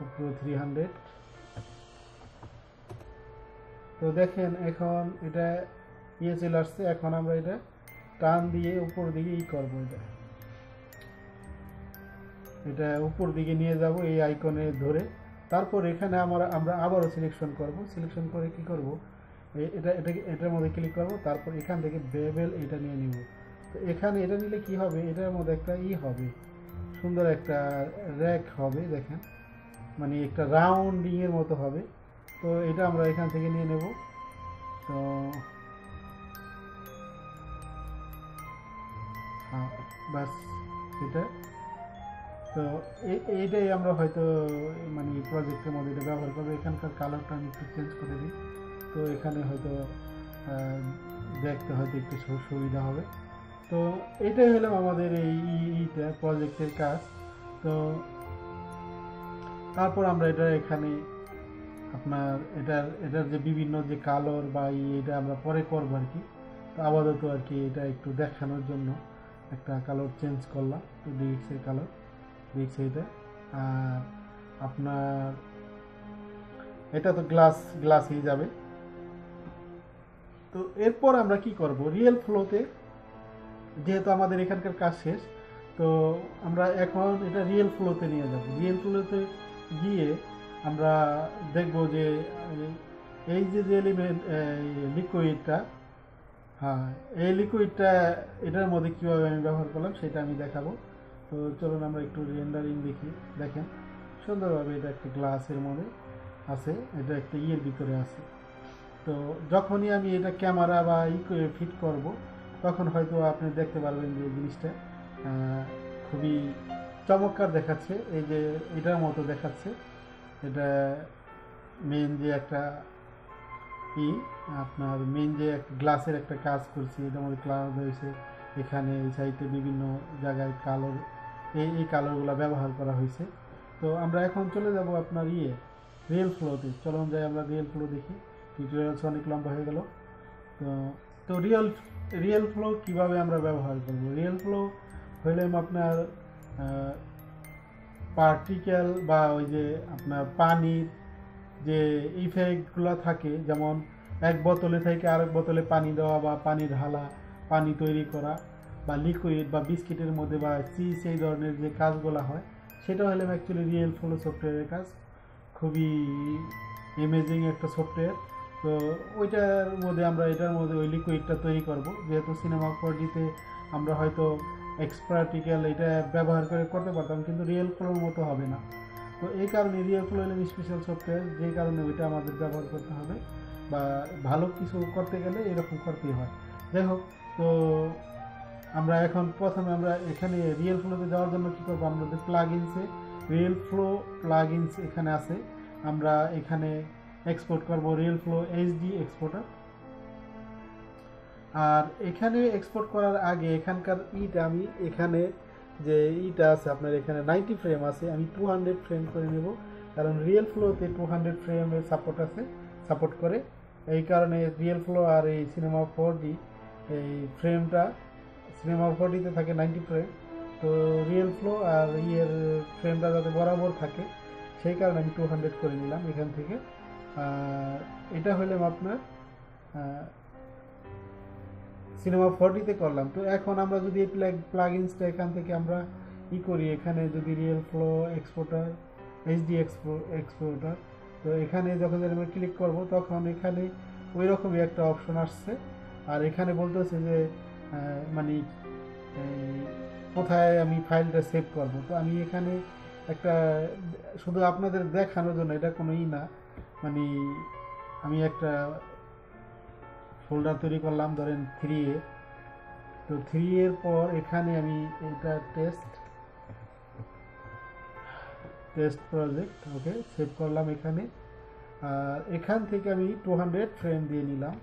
উপরে 300। তো দেখেন এখন এটা চলে আসছে। এখন আমরা এটা টান দিয়ে উপর দিকে করব, এটা উপর দিকে নিয়ে যাব এই আইকনে ধরে। তারপর এখানে আমরা আবারও সিলেকশন করব। সিলেকশন করে কি করব, এটার মধ্যে ক্লিক করব। তারপর এখান থেকে বেবেল এটা নিয়ে নিব। তো এখানে এটা নিলে কি হবে, এটার মধ্যে একটা হবে, সুন্দর একটা র্যাক হবে, দেখেন মানে একটা রাউন্ডিং এর মতো হবে। তো এটা আমরা এখান থেকে নিয়ে নেব। তো হ্যাঁ, বাস এটা। তো এইটাই আমরা হয়তো মানে প্রজেক্টের মধ্যে এটা ব্যবহার করবো। এখানকার কালারটা আমি একটু চেঞ্জ করে দিই, তো এখানে হয়তো দেখতে হয়তো একটু সুবিধা হবে। তো এটাই হলো আমাদের এইটা প্রজেক্টের কাজ। তো তারপর আমরা এখানে আপনার এটার যে বিভিন্ন যে কালার বা এটা আমরা পরে করবো আর কি। তো আপাতত আর কি এটা একটু দেখানোর জন্য একটা কালার চেঞ্জ করলাম। তো ডিএক্সের কালার দেখছি এটা। আর আপনার এটা তো গ্লাসই যাবে। তো এরপর আমরা কি করব, রিয়েল ফ্লোতে যেহেতু আমাদের এখানকার কাজ শেষ, তো আমরা এখন এটা রিয়েল ফ্লোতে নিয়ে যাব। রিয়েল ফ্লোতে গিয়ে আমরা দেখব যে এই যে এলিমেন্ট লিকুইডটা, হ্যাঁ এই লিকুইডটা এটার মধ্যে কীভাবে আমি ব্যবহার করলাম সেটা আমি দেখাবো। তো চলুন আমরা একটু রেন্ডারিং দেখি। দেখেন সুন্দরভাবে এটা একটা গ্লাসের মধ্যে আছে, এটা একটা ইয়ের ভিতরে আছে। তো যখনই আমি এটা ক্যামেরা বা ফিট করব তখন হয়তো আপনি দেখতে পারবেন যে জিনিসটা খুবই চমৎকার দেখাচ্ছে। এই যে এটার মতো দেখাচ্ছে, এটা মেন যে একটা আপনার মেন যে গ্লাসের একটা কাজ করছি, এটার মধ্যে ক্লাউড হয়েছে, এখানে এই সাইডে বিভিন্ন জায়গায় কালার, এই কালারগুলো ব্যবহার করা হয়েছে। তো আমরা এখন চলে যাব আপনার রিয়েল ফ্লোতে। চলুন যাই আমরা রিয়েল ফ্লো দেখি। টিউটোরিয়ালস অনেক লম্বা হয়ে গেল। তো তো রিয়েল ফ্লো কীভাবে আমরা ব্যবহার করব? রিয়েল ফ্লো হইলে আপনার পার্টিকেল বা ওই যে আপনার পানির যে ইফেক্টগুলো থাকে, যেমন এক বোতলে থেকে আরেক বোতলে পানি দেওয়া বা পানি ঢালা, পানি তৈরি করা, বা লিকুইড বা বিস্কিটের মধ্যে বা চিজ, এই ধরনের যে কাজগুলো হয় সেটা হলে অ্যাকচুয়ালি রিয়েল ফ্লো সফটওয়্যারের কাজ। খুবই অ্যামেজিং একটা সফটওয়্যার। তো ওইটার মধ্যে আমরা এটার মধ্যে ওই লিকুইডটা তৈরি করব। যেহেতু সিনেমা 4Dতে আমরা হয়তো এক্সপার্টিক্যাল এটা ব্যবহার করে করতে পারতাম, কিন্তু রিয়েল ফ্লোর মতো হবে না। তো এই কারণে রিয়েল ফ্লো হলো স্পেশাল সফটওয়্যার, যে কারণে ওইটা আমাদের ব্যবহার করতে হবে, বা ভালো কিছু করতে গেলে এরকম করতেই হয়। যাই হোক, তো আমরা এখন প্রথমে আমরা এখানে রিয়েল ফ্লোতে যাওয়ার জন্য কী করবো, আমাদের প্লাগইনসে রিয়েল ফ্লো প্লাগইনস এখানে আছে, আমরা এখানে এক্সপোর্ট করব রিয়েল ফ্লো এইচডি এক্সপোর্টার। আর এখানে এক্সপোর্ট করার আগে এখানকার আমি এখানে যে আছে আপনার এখানে 90 ফ্রেম আছে, আমি 200 ফ্রেম করে নেব, কারণ রিয়েল ফ্লোতে 200 ফ্রেমের সাপোর্ট করে। এই কারণে রিয়েল ফ্লো আর এই সিনেমা 4D এই ফ্রেমটা, সিনেমা 4Dতে থাকে 90 ফ্রেম, তো রিয়েল ফ্লো আর ফ্রেমটা যাতে বরাবর থাকে সেই কারণে আমি 200 করে নিলাম এখান থেকে। এটা হইলাম আপনার সিনেমা 4Dতে করলাম। তো এখন আমরা যদি এই প্লাগইনসটা এখান থেকে আমরা করি, এখানে যদি real flow exporter HD exporter, তো এখানে যখন আমরা ক্লিক করব তখন এখানে ওই রকমই একটা অপশন আসছে। আর এখানে বলতেছে যে মানে কোথায় আমি ফাইলটা সেভ করব। তো আমি এখানে একটা শুধু আপনাদের দেখানোর জন্য, এটা কোনো না, মানে আমি একটা ফোল্ডার তৈরি করলাম, ধরেন 3A। তো 3 এর পর এখানে আমি এটা টেস্ট প্রজেক্ট, ওকে, সেভ করলাম এখানে। আর এখান থেকে আমি 200 ফ্রেম দিয়ে নিলাম,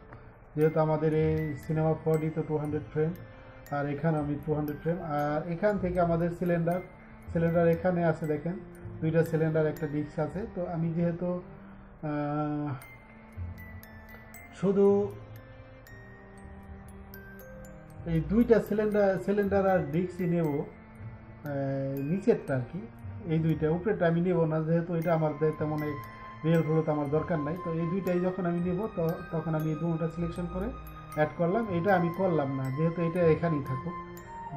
যেহেতু আমাদের এই সিনেমা 4D তো 200 ফ্রেম, আর এখানে আমি 200 ফ্রেম। আর এখান থেকে আমাদের সিলিন্ডার এখানে আছে, দেখেন দুইটা সিলিন্ডার, একটা ডিস্ক আছে। তো আমি যেহেতু শুধু এই দুইটা সিলিন্ডার আর ডিস্কই নেব, নিচেরটা আর কি, এই দুইটা, উপরেরটা আমি নেব না, যেহেতু এটা আমার তেমন রিয়েল ফ্লোতে আমার দরকার নাই। তো এই দুইটাই যখন আমি নেব তখন আমি এই দুটোটা সিলেকশন করে অ্যাড করলাম। এটা আমি করলাম না, যেহেতু এটা এখানেই থাকুক,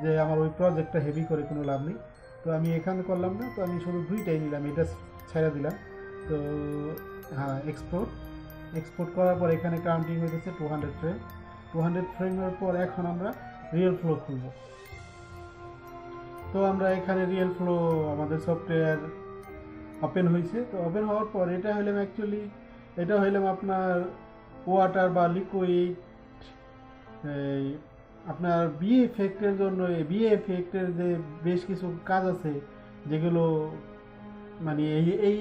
যে আমার ওই প্রজেক্টটা হেভি করে কোনো লাভ নেই। তো আমি এখানে করলাম না, তো আমি শুধু দুইটাই নিলাম, এটা ছেড়ে দিলাম। তো হ্যাঁ, এক্সপোর্ট করার পর এখানে কাউন্টিং হয়েছে 200 ফ্রেম। 200 ফ্রেমের পর এখন আমরা রিয়েল ফ্লো খুলব। তো আমরা এখানে রিয়েল ফ্লো আমাদের সফটওয়্যার ওপেন হয়েছে। তো ওপেন হওয়ার পর এটা হইলাম আপনার ওয়াটার বা লিকুইড, আপনার বিএ এফেক্টের জন্য বিএ এফেক্টের যে বেশ কিছু কাজ আছে যেগুলো মানে এই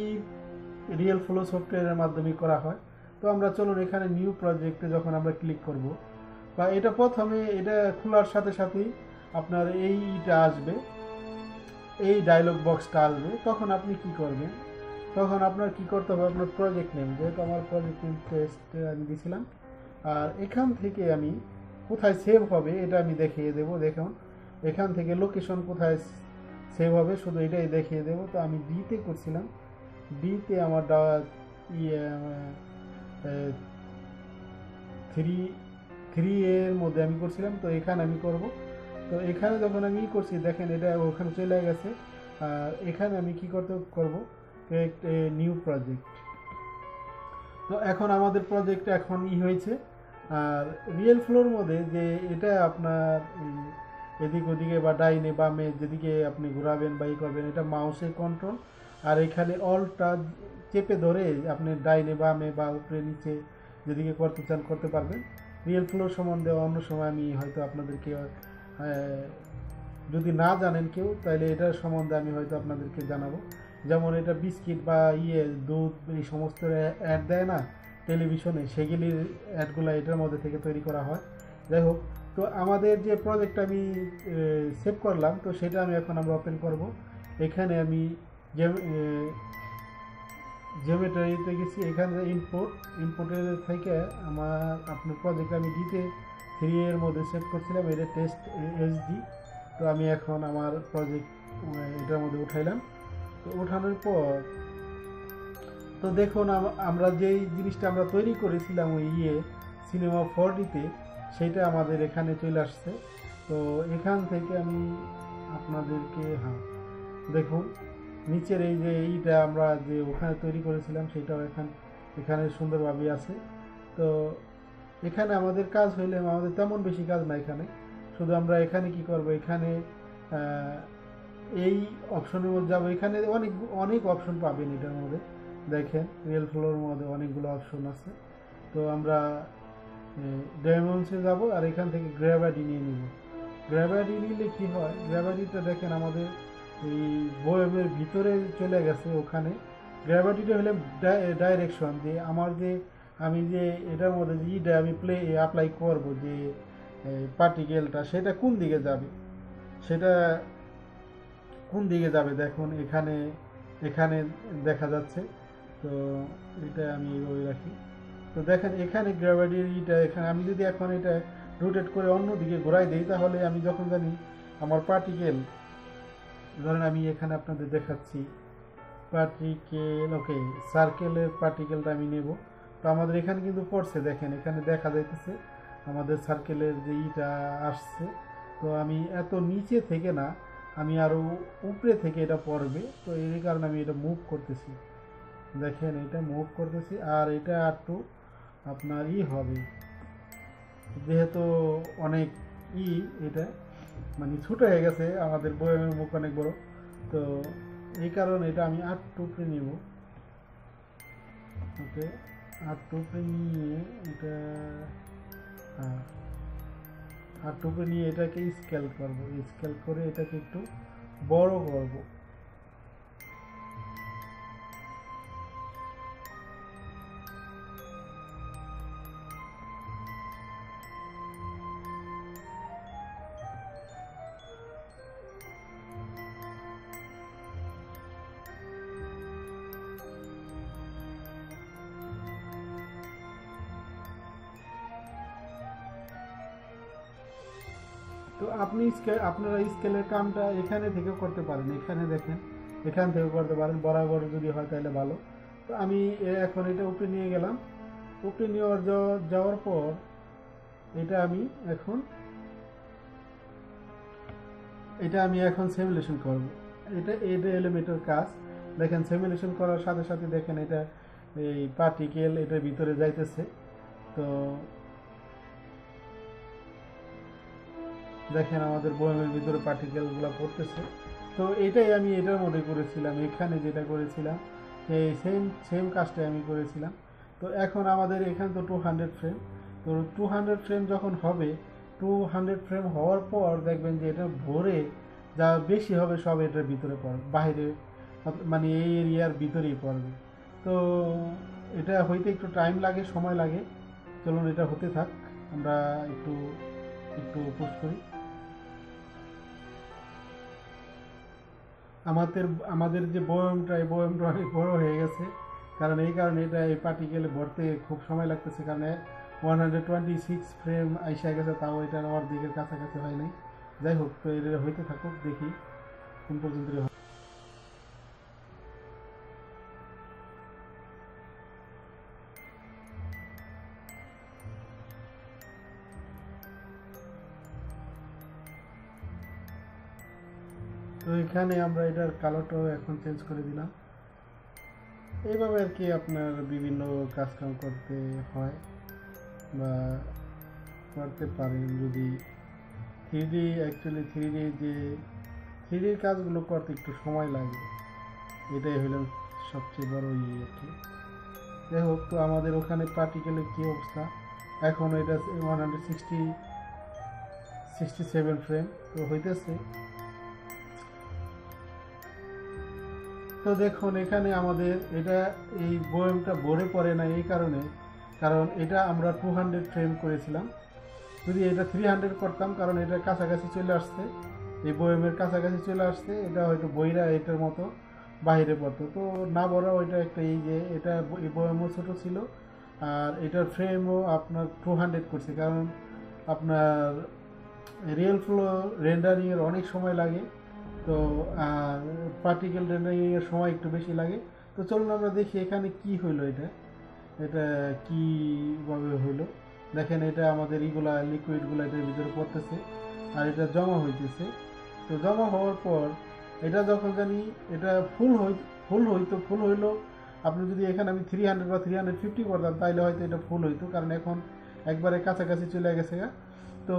রিয়েল ফ্লো সফটওয়্যারের মাধ্যমে করা হয়। তো আমরা চলুন এখানে নিউ প্রজেক্টে যখন আমরা ক্লিক করব, বা এটা প্রথমে এটা খোলার সাথে সাথেই আপনার এইটা আসবে, এই ডায়লগ বক্সটা আসবে। তখন আপনি কি করবেন, তখন আপনার কি করতে হবে, আপনার প্রজেক্ট নেম, যেহেতু আমার প্রজেক্ট নেম টেস্ট আমি দিয়েছিলাম, আর এখান থেকে আমি কোথায় সেভ হবে এটা আমি দেখিয়ে দেবো। দেখুন এখান থেকে লোকেশন কোথায় সেভ হবে শুধু এটাই দেখিয়ে দেবো। তো আমি ডিতে করছিলাম, ডিতে আমার থ্রি এর মধ্যে আমি করছিলাম। তো এখানে আমি করব। তো এখানে যখন আমি করছি দেখেন এটা ওখানে চলে গেছে। আর এখানে আমি কি করব, ক্রিয়েট এ নিউ প্রজেক্ট। তো এখন আমাদের প্রজেক্ট এখন হয়েছে। আর রিয়েল ফ্লোর মধ্যে যে এটা আপনার এদিক ওদিকে বা ডাইনে বামে যেদিকে আপনি ঘোরাবেন বা করবেন, এটা মাউসের কন্ট্রোল। আর এখানে অলটা চেপে ধরে আপনি ডাইনে বামে বা উপরে নিচে যেদিকে করতে চান করতে পারবেন। রিয়েল ফ্লোর সম্বন্ধে অন্য সময় আমি হয়তো আপনাদেরকে যদি না জানেন কেউ, তাহলে এটার সম্বন্ধে আমি হয়তো আপনাদেরকে জানাবো। যেমন এটা বিস্কিট বা দুধ এই সমস্ত অ্যাড দেয় না টেলিভিশনে, সেগুলির অ্যাডগুলো এটার মধ্যে থেকে তৈরি করা হয়। যাই হোক, তো আমাদের যে প্রজেক্ট আমি সেভ করলাম, তো সেটা আমি এখন আমরা ওপেন করব। এখানে আমি জিওমেট্রিতে গেছি, এখানে ইনপুটের থেকে আপনার প্রজেক্ট আমি ডিতে 3 এর মধ্যে সেভ করছিলাম, এটা টেস্ট এইচডি। তো আমি এখন আমার প্রজেক্ট এটার মধ্যে উঠাইলাম। তো ওঠানোর পর তো দেখুন আমরা যেই জিনিসটা আমরা তৈরি করেছিলাম ওই সিনেমা 4ডিতে, সেইটা আমাদের এখানে চলে আসছে। তো এখান থেকে আমি আপনাদেরকে দেখুন নিচের এই যে এইটা আমরা যে ওখানে তৈরি করেছিলাম সেটাও এখানে সুন্দরভাবে আছে। তো এখানে আমাদের কাজ হইলে আমাদের তেমন বেশি কাজ না এখানে, শুধু আমরা এখানে কি করব, এখানে এই অপশনের মধ্যে যাবো। এখানে অনেক অনেক অপশন পাবেন এটার মধ্যে, দেখেন রিয়েল ফ্লোর মধ্যে অনেকগুলো অপশন আছে। তো আমরা ডায়মন্ডসে যাব আর এখান থেকে গ্র্যাভিটি নিয়ে নিব। গ্র্যাভিটি নিলে কি হয়, গ্র্যাভিটিটা দেখেন আমাদের এই বয়ামের ভিতরে চলে গেছে। ওখানে গ্র্যাভিটিটা হলে ডাইরেকশন যে আমার যে আমি যে এটার মধ্যে যে আমি অ্যাপ্লাই করব যে পার্টিকেলটা, সেটা কোন দিকে যাবে, সেটা কোন দিকে যাবে দেখুন এখানে এখানে দেখা যাচ্ছে। তো এটা আমি এইভাবে রাখি। তো দেখেন এখানে গ্র্যাভিটিটা এখানে আমি যদি এখন এটা রোটেট করে অন্য দিকে ঘোরাই দিই, তাহলে আমি যখন জানি আমার পার্টিকেল, ধরেন আমি এখানে আপনাদের দেখাচ্ছি পার্টিকেল, ওকে সার্কেলের পার্টিকেলটা আমি নেব। তো আমাদের এখানে কিন্তু পড়ছে, দেখেন এখানে দেখা যাইতেছে আমাদের সার্কেলের যে আসছে। তো আমি এত নিচে থেকে না, আমি আরও উপরে থেকে এটা পড়বে। তো এই কারণে আমি এটা মুভ করতেছি, দেখেন এটা মুভ করতেছি। আর এটা একটু আপনার হবে, যেহেতু অনেক এটা মানে ছোটো হয়ে গেছে, আমাদের বইয়ের মুখ অনেক বড়। তো এই কারণে এটা আমি 8 টুকরে নিব। ওকে 8 টুকরে নিয়ে এটা 8 টুকরে নিয়ে এটাকে স্কেল করব, স্কেল করে এটাকে একটু বড় করব। তো আপনারা স্কেলের কামটা এখানে থেকে করতে পারেন, এখানে দেখেন এখান থেকে করতে পারেন, বরাবর যদি হয় তাহলে ভালো। তো আমি এখন এটা উপরে নিয়ে গেলাম। উপরে নিয়ে যাওয়ার পর এটা আমি এখন সিমুলেশন করব। এটা এলিমেন্টের কাজ। দেখেন সিমুলেশন করার সাথে সাথে দেখেন এটা এই পার্টিকেল এটার ভিতরে যাইতেছে। তো দেখেন আমাদের বয়ামের ভিতরে পার্টিকেলগুলো পড়তেছে। তো এটাই আমি এটার মধ্যে করেছিলাম, এখানে যেটা করেছিলাম এই সেম কাজটাই আমি করেছিলাম। তো এখন আমাদের এখানে তো 200 ফ্রেম। তো 200 ফ্রেম যখন হবে, 200 ফ্রেম হওয়ার পর দেখবেন যে এটা ভরে যা বেশি হবে সব এটার ভিতরে পড়বে, বাইরে মানে এই এরিয়ার ভিতরেই পড়বে। তো এটা হইতে একটু টাইম লাগে, সময় লাগে। চলুন এটা হতে থাক, আমরা একটু একটু পুশ করি। আমাদের আমাদের যে বয়ামটা, এই বয়ামটা অনেক বড় হয়ে গেছে, কারণ এই কারণে এটা এই পার্টিকেলে ভরতে খুব সময় লাগতেছে, কারণ 126 ফ্রেম আইসা গেছে, তাও এটার অর্ধেকের কাছাকাছি হয় নাই। যাই হোক, তো এটা হইতে থাকুক, দেখি কোন পর্যন্ত হয়। তো এখানে আমরা এটার কালারটাও এখন চেঞ্জ করে দিলাম। এইভাবে আর কি আপনার বিভিন্ন কাজকাম করতে হয় বা করতে পারেন যদি 3D। অ্যাকচুয়ালি 3D যে 3Dর কাজগুলো করতে একটু সময় লাগে, এটাই হলো সবচেয়ে বড় ইয়ে আর কি। যাই হোক, তো আমাদের ওখানে পার্টিকেলের কী অবস্থা এখন, এটা 167 ফ্রেম তো হইতেছে। তো দেখুন এখানে আমাদের এটা এই বয়ামটা ভরে পড়ে না এই কারণে, কারণ এটা আমরা 200 ফ্রেম করেছিলাম। যদি এটা 300 করতাম, কারণ এটা কাছাকাছি চলে আসছে, এই বয়ামের কাছাকাছি চলে আসছে, এটা হয়তো বইরা এটার মতো বাইরে পড়তো। তো না বড় ওইটা একটা এই যে এটা এই বয়ামও ছোটো ছিল, আর এটার ফ্রেমও আপনার 200 করছে, কারণ আপনার রিয়েল ফ্লো রেন্ডারিংয়ের অনেক সময় লাগে, তো আর পার্টিকেল রেন্ডারিংয়ের সময় একটু বেশি লাগে। তো চলুন আমরা দেখি এখানে কি হইলো, এটা কীভাবে হইলো। দেখেন এটা আমাদের ইগুলা লিকুইডগুলো এটার ভিতরে পড়তেছে আর এটা জমা হইতেছে। তো জমা হওয়ার পর এটা যখন জানি এটা ফুল হইলো, আপনি যদি এখানে আমি 300 বা 350 করতাম তাইলে হয়তো এটা ফুল হইতো, কারণ এখন একবারে কাছাকাছি চলে গেছে। তো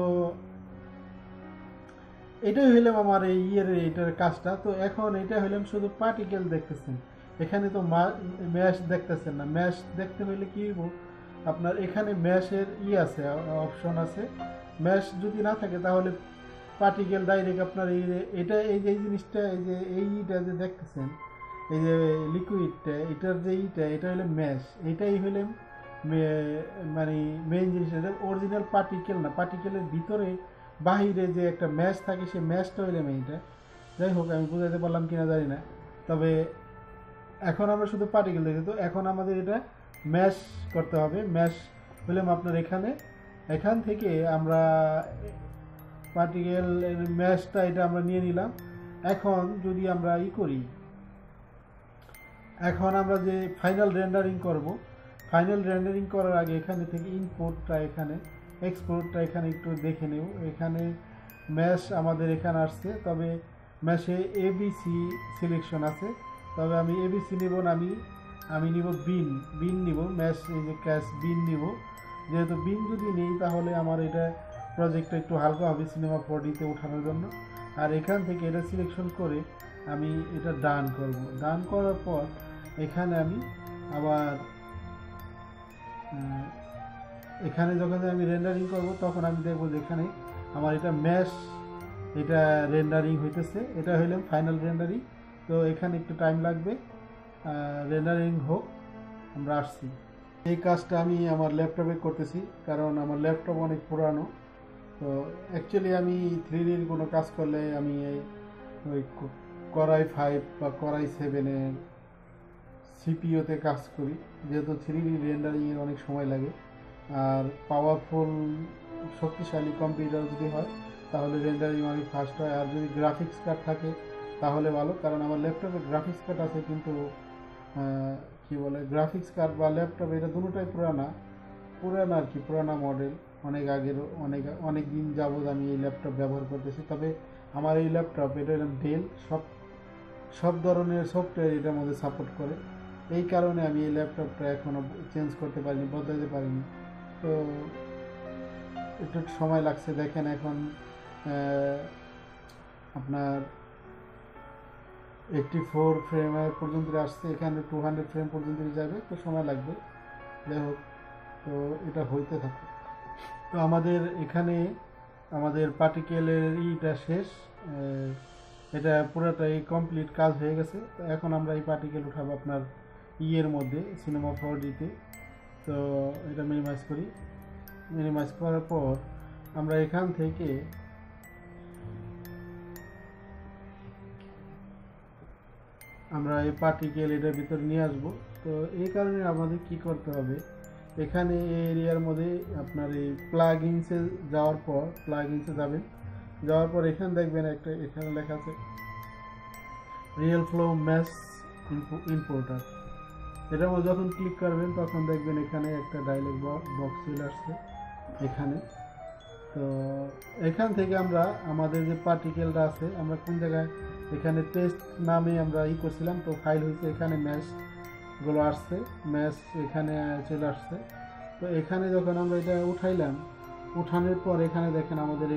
এটাই হইলাম আমার এই এটার কাজটা। তো এখন এটা হইলাম শুধু পার্টিকেল দেখতেছেন, এখানে তো ম্যাশ দেখতেছেন না। ম্যাশ দেখতে হইলে কি হইব, আপনার এখানে ম্যাশের আছে, অপশন আছে। ম্যাশ যদি না থাকে তাহলে পার্টিকেল ডাইরেক্ট আপনার এই যে জিনিসটা, এই যে এইটা যে দেখতেছেন, এই যে লিকুইডটা, এটার যে এটা হইলে ম্যাশ, এইটাই হইলে মানে মেইন জিনিস। অরিজিনাল পার্টিকেল না, পার্টিকেলের ভিতরে বাহিরে যে একটা ম্যাশ থাকে, সেই ম্যাশটা হইলে মেইনটা। যাই হোক, আমি বুঝাতে পারলাম কিনা জানি না, তবে এখন আমরা শুধু পার্টিকেল দেখি। তো এখন আমাদের এটা ম্যাশ করতে হবে। ম্যাশ হইলাম আপনার এখান থেকে আমরা পার্টিকেল ম্যাশটা এটা আমরা নিয়ে নিলাম। এখন যদি আমরা করি, এখন আমরা যে ফাইনাল রেন্ডারিং করব, ফাইনাল রেন্ডারিং করার আগে এখানে থেকে ইনপুটটা, এখানে এক্সপোর্টটা এখানে একটু দেখে নেব। এখানে ম্যাশ আমাদের এখানে আসছে, তবে ম্যাশে এবিসি সিলেকশন আছে, তবে আমি এবিসি নেব না, আমি নিব বিন নিব। ম্যাশ এই যে ক্যাশ বিন নিব, যেহেতু বিন যদি নেই তাহলে আমার এটা প্রজেক্টটা একটু হালকা হবে সিনেমা 4Dতে ওঠানোর জন্য। আর এখান থেকে এটা সিলেকশন করে আমি এটা ডান করব। ডান করার পর এখানে আমি আবার এখানে যখন আমি রেন্ডারিং করব তখন আমি দেখব যে এখানে আমার এটা ম্যাশ এটা রেন্ডারিং হইতেছে। এটা হইলাম ফাইনাল রেন্ডারিং। তো এখানে একটু টাইম লাগবে, রেন্ডারিং হোক, আমরা আসছি। এই কাজটা আমি আমার ল্যাপটপে করতেছি, কারণ আমার ল্যাপটপ অনেক পুরানো। তো অ্যাকচুয়ালি আমি 3Dর কোনো কাজ করলে আমি ওই Core i5 বা Core i7-এর সিপিইউতে কাজ করি, যেহেতু 3D রেন্ডারিংয়ের অনেক সময় লাগে। আর পাওয়ারফুল শক্তিশালী কম্পিউটার যদি হয় তাহলে রেন্ডারিং অনেক ফাস্ট হয়। আর যদি গ্রাফিক্স কার্ড থাকে তাহলে ভালো, কারণ আমার ল্যাপটপে গ্রাফিক্স কার্ড আছে, কিন্তু কি বলে গ্রাফিক্স কার্ড বা ল্যাপটপ এটা দুটোটাই পুরানা আর কি, পুরানা মডেল, অনেক আগের, অনেক দিন যাবৎ আমি এই ল্যাপটপ ব্যবহার করতেছি। তবে আমার এই ল্যাপটপ এটা ডেল, সব ধরনের সফটওয়্যার এটার মধ্যে সাপোর্ট করে, এই কারণে আমি এই ল্যাপটপটা এখনও চেঞ্জ করতে পারিনি, বদলাতে পারিনি। তো একটু সময় লাগছে। দেখেন এখন আপনার 84 ফ্রেম পর্যন্ত আসছে, এখানে 200 ফ্রেম পর্যন্ত যাবে, তো সময় লাগবে। যাই হোক, তো এটা হইতে থাকে। তো আমাদের এখানে আমাদের পার্টিকেলের শেষ, এটা পুরোটাই কমপ্লিট কাজ হয়ে গেছে। তো এখন আমরা এই পার্টিকেল উঠাবো আপনার মধ্যে সিনেমা 4Dতে। তো এটা মিনিমাইজ করার পর আমরা এখান থেকে আমরা এই পার্টিকেল এটার ভিতরে নিয়ে আসবো। তো এই কারণে আমাদের কি করতে হবে, এখানে এই এরিয়ার মধ্যে আপনার এই প্লাগইনসে যাওয়ার পর যাওয়ার পর এখানে দেখবেন একটা এখানে লেখা আছে রিয়েল ফ্লো ম্যাশ ইম্পোর্টার। এটার মধ্যে যখন ক্লিক করবেন তখন দেখবেন এখানে একটা ডায়লগ বক্স চলে আসছে এখানে। তো এখান থেকে আমরা আমাদের যে পার্টিকেলটা আছে, আমরা কোন জায়গায় এখানে টেস্ট নামে আমরা করছিলাম, তো ফাইল হয়েছে এখানে ম্যাশ। গুলো আসছে, ম্যাচ এখানে চলে আসছে। তো এখানে যখন আমরা এটা উঠাইলাম, উঠানোর পর এখানে দেখেন আমাদের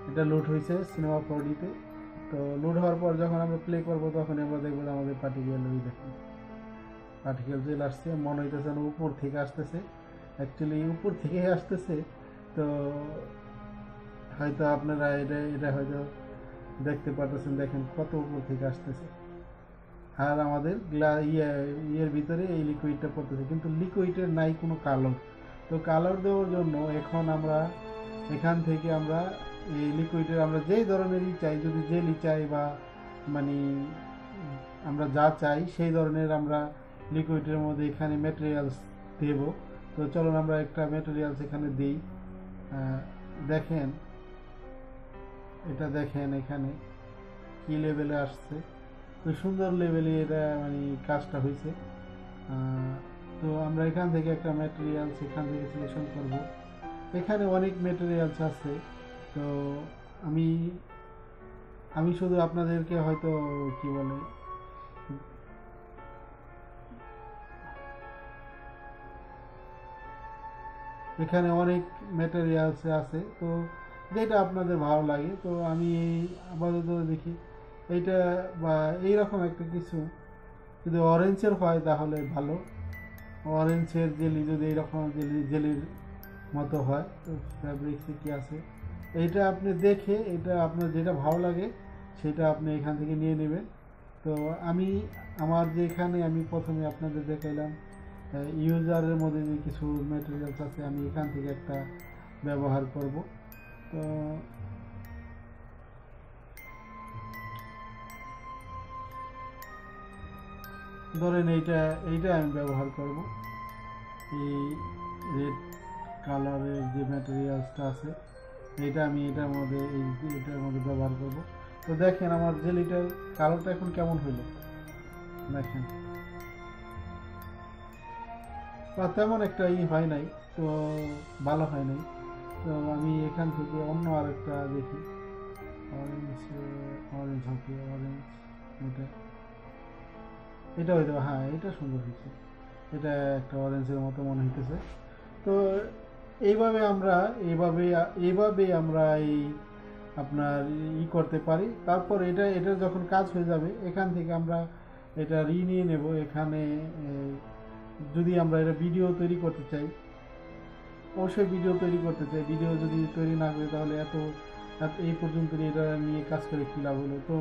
এটা লোড হয়েছে সিনেমা 4Dতে। তো লোড হওয়ার পর যখন আমরা প্লে করব তখন আমরা দেখবো যে আমাদের পার্টিকেল, ওই দেখেন পার্টিকেল চলে আসছে, মনে হইতেছে না উপর থেকে আসতেছে, অ্যাকচুয়ালি উপর থেকেই আসতেছে। তো হয়তো আপনারা এটা হয়তো দেখতে পারতেছেন, দেখেন কত উপর থেকে আসতেছে। আর আমাদের ইয়ের ভিতরে এই লিকুইডটা পড়তেছে, কিন্তু লিকুইডের নাই কোনো কালার। তো কালার দেওয়ার জন্য এখন আমরা এখান থেকে আমরা এই লিকুইডের আমরা যেই ধরনেরই চাই, যদি জেলি চাই বা মানে আমরা যা চাই সেই ধরনের আমরা লিকুইডের মধ্যে এখানে ম্যাটেরিয়ালস দেব। তো চলুন আমরা একটা ম্যাটেরিয়ালস এখানে দিই। দেখেন, এটা দেখেন এখানে কি লেভেলে আসছে, তো সুন্দর লেভেলে এটা মানে কাজটা হয়েছে। তো আমরা এখান থেকে একটা ম্যাটেরিয়ালস এখান থেকে সিলেকশন করব। এখানে অনেক ম্যাটেরিয়ালস আছে। তো আমি আমি শুধু আপনাদেরকে হয়তো কি বলে এখানে অনেক ম্যাটেরিয়ালস আছে, তো যেটা আপনাদের ভালো লাগে। তো আমি এই আপাতত দেখি এইটা বা এইরকম একটা কিছু যদি অরেঞ্জের হয় তাহলে ভালো। অরেঞ্জের জেলি যদি এইরকম জেলির মতো হয়, তো ফ্যাব্রিক্সে কি আছে এইটা আপনি দেখে এটা আপনার যেটা ভালো লাগে সেটা আপনি এখান থেকে নিয়ে নেবেন। তো আমি আমার যে এখানে আমি প্রথমে আপনাদের দেখাইলাম ইউজারের মধ্যে যে কিছু ম্যাটেরিয়ালস আছে, আমি এখান থেকে একটা ব্যবহার করব। তো ধরেন এইটা আমি ব্যবহার করব। এই রেড কালারের যে ম্যাটেরিয়ালসটা আছে এটা আমি এটার মধ্যে ব্যবহার করব। তো দেখেন আমার জেলিটার কালারটা এখন কেমন হইল, দেখেন তেমন একটা হয় নাই, তো ভালো হয় নাই। তো আমি এখান থেকে অন্য আরেকটা দেখি, অরেঞ্জ অরেঞ্জ হবে, অরেঞ্জ এটা এটা হইতে, হ্যাঁ এটা সুন্দর হয়েছে, এটা একটা অরেঞ্জের মতো মনে হইতেছে। তো এইভাবে আমরা এই আপনার করতে পারি। তারপর এটা যখন কাজ হয়ে যাবে এখান থেকে আমরা এটা নিয়ে নেব। এখানে যদি আমরা এটা ভিডিও তৈরি করতে চাই, অবশ্যই ভিডিও তৈরি করতে চাই, ভিডিও যদি তৈরি না করি তাহলে এই পর্যন্ত এটা নিয়ে কাজ করে কী লাভ হলো। তো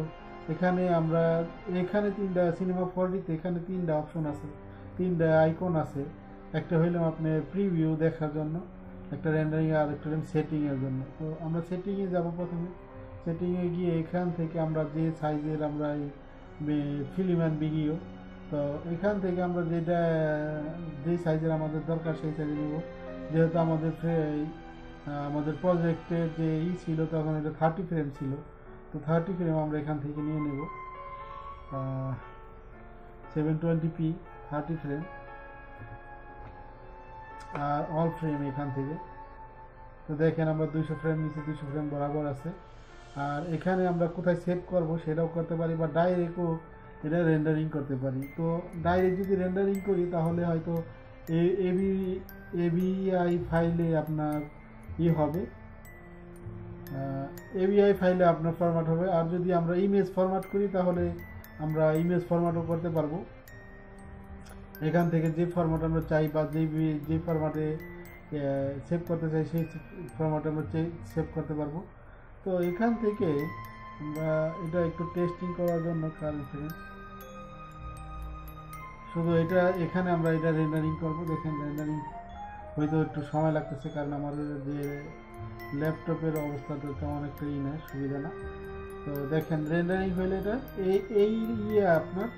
এখানে তিনটা সিনেমা 4Dতে এখানে তিনটা অপশন আছে, তিনটা আইকন আছে। একটা হইলাম আপনার প্রিভিউ দেখার জন্য, একটা রেন্ডারিং, আর একটা সেটিংয়ের জন্য। তো আমরা সেটিংয়ে যাব। প্রথমে সেটিংয়ে গিয়ে এখান থেকে আমরা যে সাইজের আমরা এই ফিল্ম অ্যান্ড ভিডিও, তো এখান থেকে আমরা যে সাইজের আমাদের দরকার সেই সাইজে নেব। যেহেতু আমাদের প্রজেক্টের যে ছিল তখন এটা 30 ফ্রেম ছিল, তো 30 ফ্রেম আমরা এখান থেকে নিয়ে নেব। 720p 30 ফ্রেম, আর অল ফ্রেম এখান থেকে। তো দেখেন আমরা 200 ফ্রেম নিচে, 200 ফ্রেম বরাবর আছে। আর এখানে আমরা কোথায় সেভ করব সেটাও করতে পারি, বা ডাইরেক্টও এটা রেন্ডারিং করতে পারি। তো ডাইরেক্ট যদি রেন্ডারিং করি তাহলে হয়তো এবিআই ফাইলে আপনার হবে, এবিআই ফাইলে আপনার ফরম্যাট হবে। আর যদি আমরা ইমেজ ফরম্যাট করি তাহলে আমরা ইমেজ ফরম্যাটও করতে পারবো। এখান থেকে যে ফরম্যাট আমরা চাই বা যে ফরম্যাটে সেভ করতে চাই সেই ফরম্যাটে আমরা সেভ করতে পারবো। তো এখান থেকে আমরা এটা একটু টেস্টিং করার জন্য শুধু এখানে আমরা এটা রেন্ডারিং করব। দেখেন রেন্ডারিং হয়তো একটু সময় লাগতেছে, কারণ আমাদের যে ল্যাপটপের অবস্থাটা তেমন একটা না, সুবিধা না। তো দেখেন রেন্ডারিং হইলে এই আপনার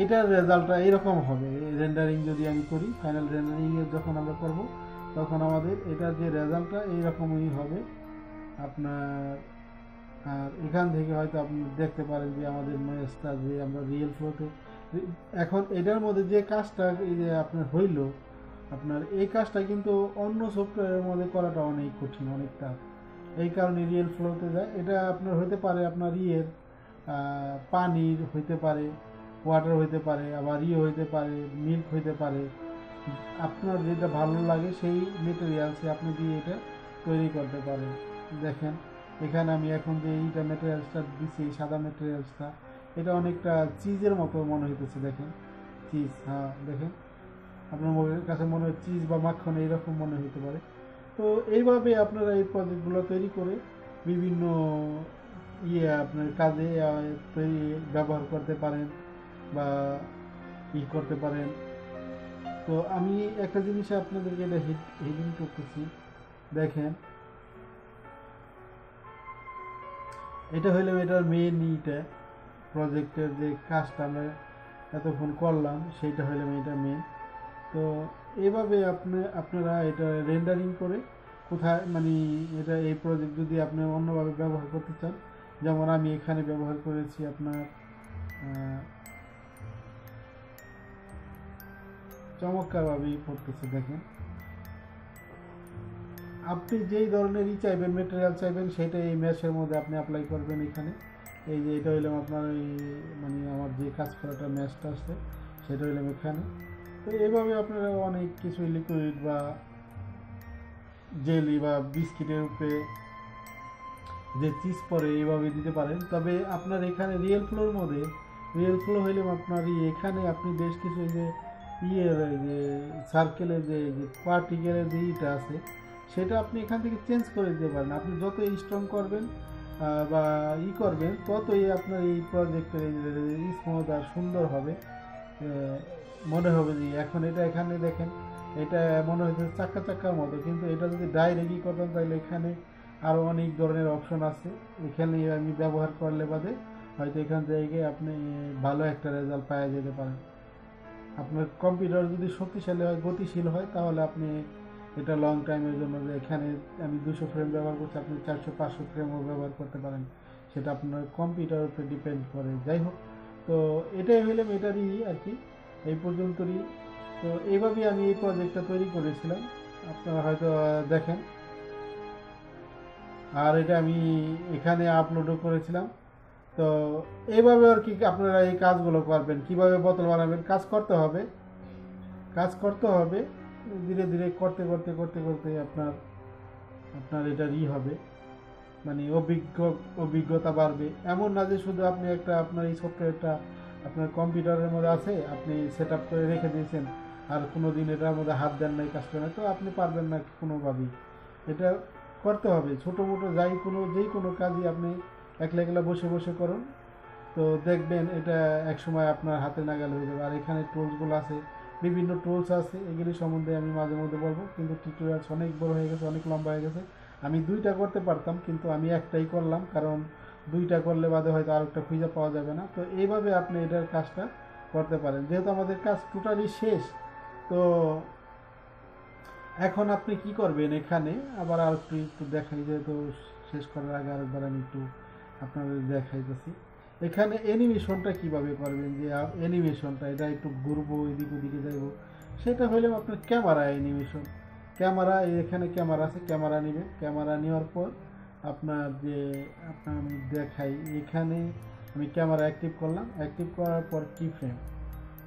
এটার রেজাল্টটা এরকম হবে। রেন্ডারিং যদি আমি করি, ফাইনাল রেন্ডারিং যখন আমরা করব তখন আমাদের এটার যে রেজাল্টটা এইরকমই হবে আপনার। আর এখান থেকে হয়তো আপনি দেখতে পারেন যে আমাদের ম্যাচটা যে আমরা রিয়েল ফ্লোতে এখন এটার মধ্যে যে কাজটা এই যে আপনার হইল, আপনার এই কাজটা কিন্তু অন্য সফটওয়্যারের মধ্যে করাটা অনেক কঠিন, অনেক টাফ। এই কারণে রিয়েল ফ্লোতে যায়। এটা আপনার হতে পারে আপনার পানির হইতে পারে, ওয়াটার হইতে পারে, আবার হইতে পারে, মিল্ক হইতে পারে। আপনার যেটা ভালো লাগে সেই মেটেরিয়ালসে আপনি দিয়ে এটা তৈরি করতে পারেন। দেখেন এখানে আমি এখন যে এইটা মেটেরিয়ালসটা দিচ্ছি, এই সাদা মেটেরিয়ালসটা, এটা অনেকটা চিজের মতো মনে হইতেছে। দেখেন চিজ, হ্যাঁ দেখেন আপনার কাছে মনে হয় চিজ বা মাখন এইরকম মনে হতে পারে। তো এইভাবে আপনারা এই প্রজেক্টগুলো তৈরি করে বিভিন্ন আপনার কাজে তৈরি ব্যবহার করতে পারেন বা করতে পারেন। তো আমি একটা জিনিস আপনাদেরকে এটা হিডিং করতেছি। দেখেন এটা হইলো এটার মেন প্রজেক্টের যে কাজটা আমরা এতক্ষণ করলাম সেইটা হইলো এটা মেন। তো এভাবে আপনারা এটা রেন্ডারিং করে কোথায় মানে এটা এই প্রজেক্ট যদি আপনি অন্যভাবে ব্যবহার করতে চান, যেমন আমি এখানে ব্যবহার করেছি আপনার চমৎকারভাবেই করতেছে। দেখেন আপনি যেই ধরনের চাইবেন, মেটেরিয়াল চাইবেন, সেটা এই ম্যাশের মধ্যে আপনি অ্যাপ্লাই করবেন। এখানে এই যে এটা হইলাম আপনার এই মানে আমার যে কাজ করাটা ম্যাশটা আসছে সেটা হইলাম এখানে। তো এইভাবে আপনারা অনেক কিছু লিকুইড বা জেলি বা বিস্কিটের উপরে যে চিজ পরে এইভাবে দিতে পারেন। তবে আপনার এখানে রিয়েল ফ্লো হইলে আপনার এখানে আপনি বেশ কিছু যে যে সার্কেলের যে পার্টিকেলের যে আছে সেটা আপনি এখান থেকে চেঞ্জ করে দিতে পারেন। আপনি যত স্ট্রং করবেন বা করবেন, ততই আপনার এই প্রজেক্টের স্মুথ আর সুন্দর হবে। মনে হবে যে এখন এটা এখানে দেখেন এটা মনে হচ্ছে চাক্কার মতো, কিন্তু এটা যদি ডাইরেক্টই করতেন তাহলে এখানে আরও অনেক ধরনের অপশন আছে। এখানে আমি ব্যবহার করলে বাদে হয়তো এখান থেকে আপনি ভালো একটা রেজাল্ট পাওয়া যেতে পারেন। আপনার কম্পিউটার যদি শক্তিশালী হয়, গতিশীল হয়, তাহলে আপনি এটা লং টাইমের জন্য, যে এখানে আমি 200 ফ্রেম ব্যবহার করছি, আপনি 400-500 ফ্রেমও ব্যবহার করতে পারেন। সেটা আপনার কম্পিউটারের উপরে ডিপেন্ড করে। যাই হোক, তো এটাই হইলে এটারই আর কি, এই পর্যন্তই। তো এইভাবেই আমি এই প্রজেক্টটা তৈরি করেছিলাম, আপনারা হয়তো দেখেন। আর এটা আমি এখানে আপলোডও করেছিলাম। তো এইভাবে আর কি আপনারা এই কাজগুলো করবেন। কিভাবে বোতল বানাবেন, কাজ করতে হবে ধীরে ধীরে, করতে করতে আপনার এটা হবে, মানে অভিজ্ঞতা বাড়বে। এমন না যে শুধু আপনি আপনার এই সফটওয়্যারটা আপনার কম্পিউটারের মধ্যে আছে, আপনি সেট আপ করে রেখে দিয়েছেন আর কোনো দিন এটার মধ্যে হাত দেন নাই, কাজ করেন, তো আপনি পারবেন না কোনোভাবেই। এটা করতে হবে ছোটো মোটো যেই কোনো কাজই আপনি একলা বসে করুন, তো দেখবেন এটা একসময় আপনার হাতে নাগাল হয়ে যাবে। আর এখানে টুলসগুলো আছে, বিভিন্ন টুলস আছে, এগুলি সম্বন্ধে আমি মাঝে মধ্যে বলবো, কিন্তু টিউটোরিয়ালস অনেক বড় হয়ে গেছে, অনেক লম্বা হয়ে গেছে। আমি 2টা করতে পারতাম, কিন্তু আমি একটাই করলাম, কারণ 2টা করলে বাদে হয়তো আরেকটা খুঁজে পাওয়া যাবে না। তো এইভাবে আপনি এটার কাজটা করতে পারেন। যেহেতু আমাদের কাজ টোটালি শেষ, তো এখন আপনি কি করবেন, এখানে আবার আর একটু দেখাই, যেহেতু শেষ করার আগে আরেকবার আমি একটু আপনাদের দেখাইতেছি। এখানে অ্যানিমেশনটা কিভাবে করবেন, যে অ্যানিমেশনটা এটা একটু ঘুরবো, এদিক ওদিকে যাইব, সেটা হইলে আপনার ক্যামেরা অ্যানিমেশন। এখানে ক্যামেরা আছে, ক্যামেরা নেবেন। ক্যামেরা নেওয়ার পর আমি দেখাই, এখানে আমি ক্যামেরা অ্যাক্টিভ করলাম, অ্যাক্টিভ করার পর কি ফ্রেম,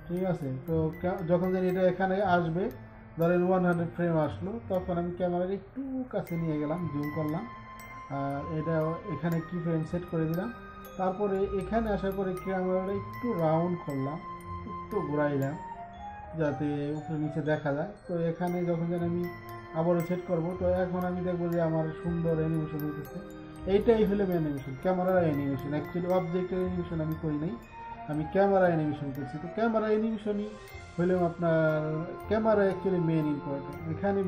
ঠিক আছে। তো যখন এটা এখানে আসবে, ধরেন 100 ফ্রেম আসলো, তখন আমি ক্যামেরার একটু কাছে নিয়ে গেলাম, জুম করলাম, আর এটা এখানে কি ফ্রেম সেট করে দিলাম। তারপরে এখানে আসার পরে ক্যামেরাটা একটু রাউন্ড করলাম, একটু ঘুরাইলাম যাতে উপরে নিচে দেখা যায়। তো এখানে যখন আমি আবারও সেট করব, তো এখন আমি দেখবো যে আমার সুন্দর অ্যানিমেশন হইতেছে। এইটাই হলো অ্যানিমেশন, ক্যামেরার অ্যানিমেশন। অ্যাকচুয়ালি অবজেক্টের অ্যানিমেশন আমি করি নাই, আমি ক্যামেরা অ্যানিমেশন করছি। তো ক্যামেরা অ্যানিমেশনই হলেও আপনার ক্যামেরা অ্যাকচুয়ালি মেন ইম্পর্টেন্ট। এখানে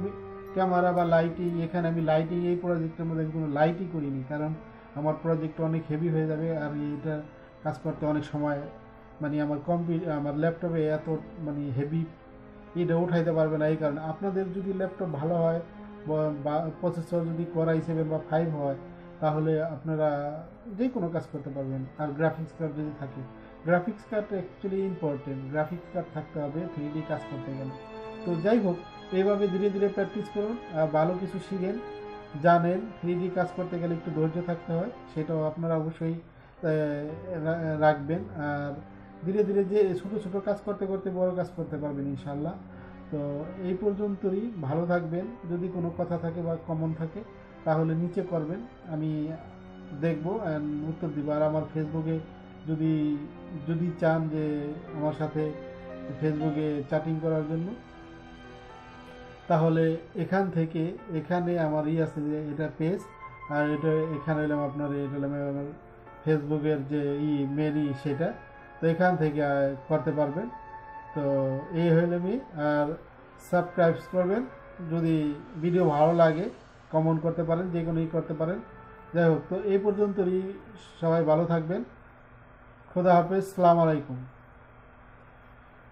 ক্যামেরা বা লাইটিং, এখানে আমি লাইটিং এই প্রজেক্টের মধ্যে আমি কোনো লাইটই করিনি, কারণ আমার প্রজেক্ট অনেক হেভি হয়ে যাবে, আর এটা কাজ করতে অনেক সময়, মানে আমার ল্যাপটপে এত মানে হেভি এটা উঠাইতে পারবে না। এই কারণে আপনাদের যদি ল্যাপটপ ভালো হয় বা প্রসেসর যদি Core i7 বা 5 হয়, তাহলে আপনারা যে কোনো কাজ করতে পারবেন। আর গ্রাফিক্স কার্ড যদি থাকে, graphics card actually important, graphics card থাকতে হবে 3D কাজ করতে গেলে। তো যাই হোক, এইভাবে ধীরে ধীরে প্র্যাকটিস করুন আর ভালো কিছু শিখেন, জানেন 3D কাজ করতে গেলে একটু ধৈর্য থাকতে হয়, সেটাও আপনারা অবশ্যই রাখবেন। আর ধীরে ধীরে যে ছোটো ছোটো কাজ করতে করতে বড় কাজ করতে পারবেন ইনশাল্লাহ। তো এই পর্যন্তই, ভালো থাকবেন। যদি কোনো কথা থাকে বা কমন থাকে তাহলে নিচে করবেন, আমি দেখব অ্যান্ড উত্তর দিব। আর আমার ফেসবুকে যদি যদি চান যে আমার সাথে ফেসবুকে চ্যাটিং করার জন্য, তাহলে এখানে আমার আছে যে এটা পেজ, আর এটা এখানে হলাম আপনার এটা হলাম আমার ফেসবুকের যে মেনই সেটা। তো এখান থেকে করতে পারবেন। তো এই হইলামই। আর সাবস্ক্রাইব করবেন, যদি ভিডিও ভালো লাগে কমেন্ট করতে পারেন, যে কোনো করতে পারেন। যাই হোক, তো এই পর্যন্তই, সবাই ভালো থাকবেন। খোদা হাফেজ, সালাম আলাইকুম।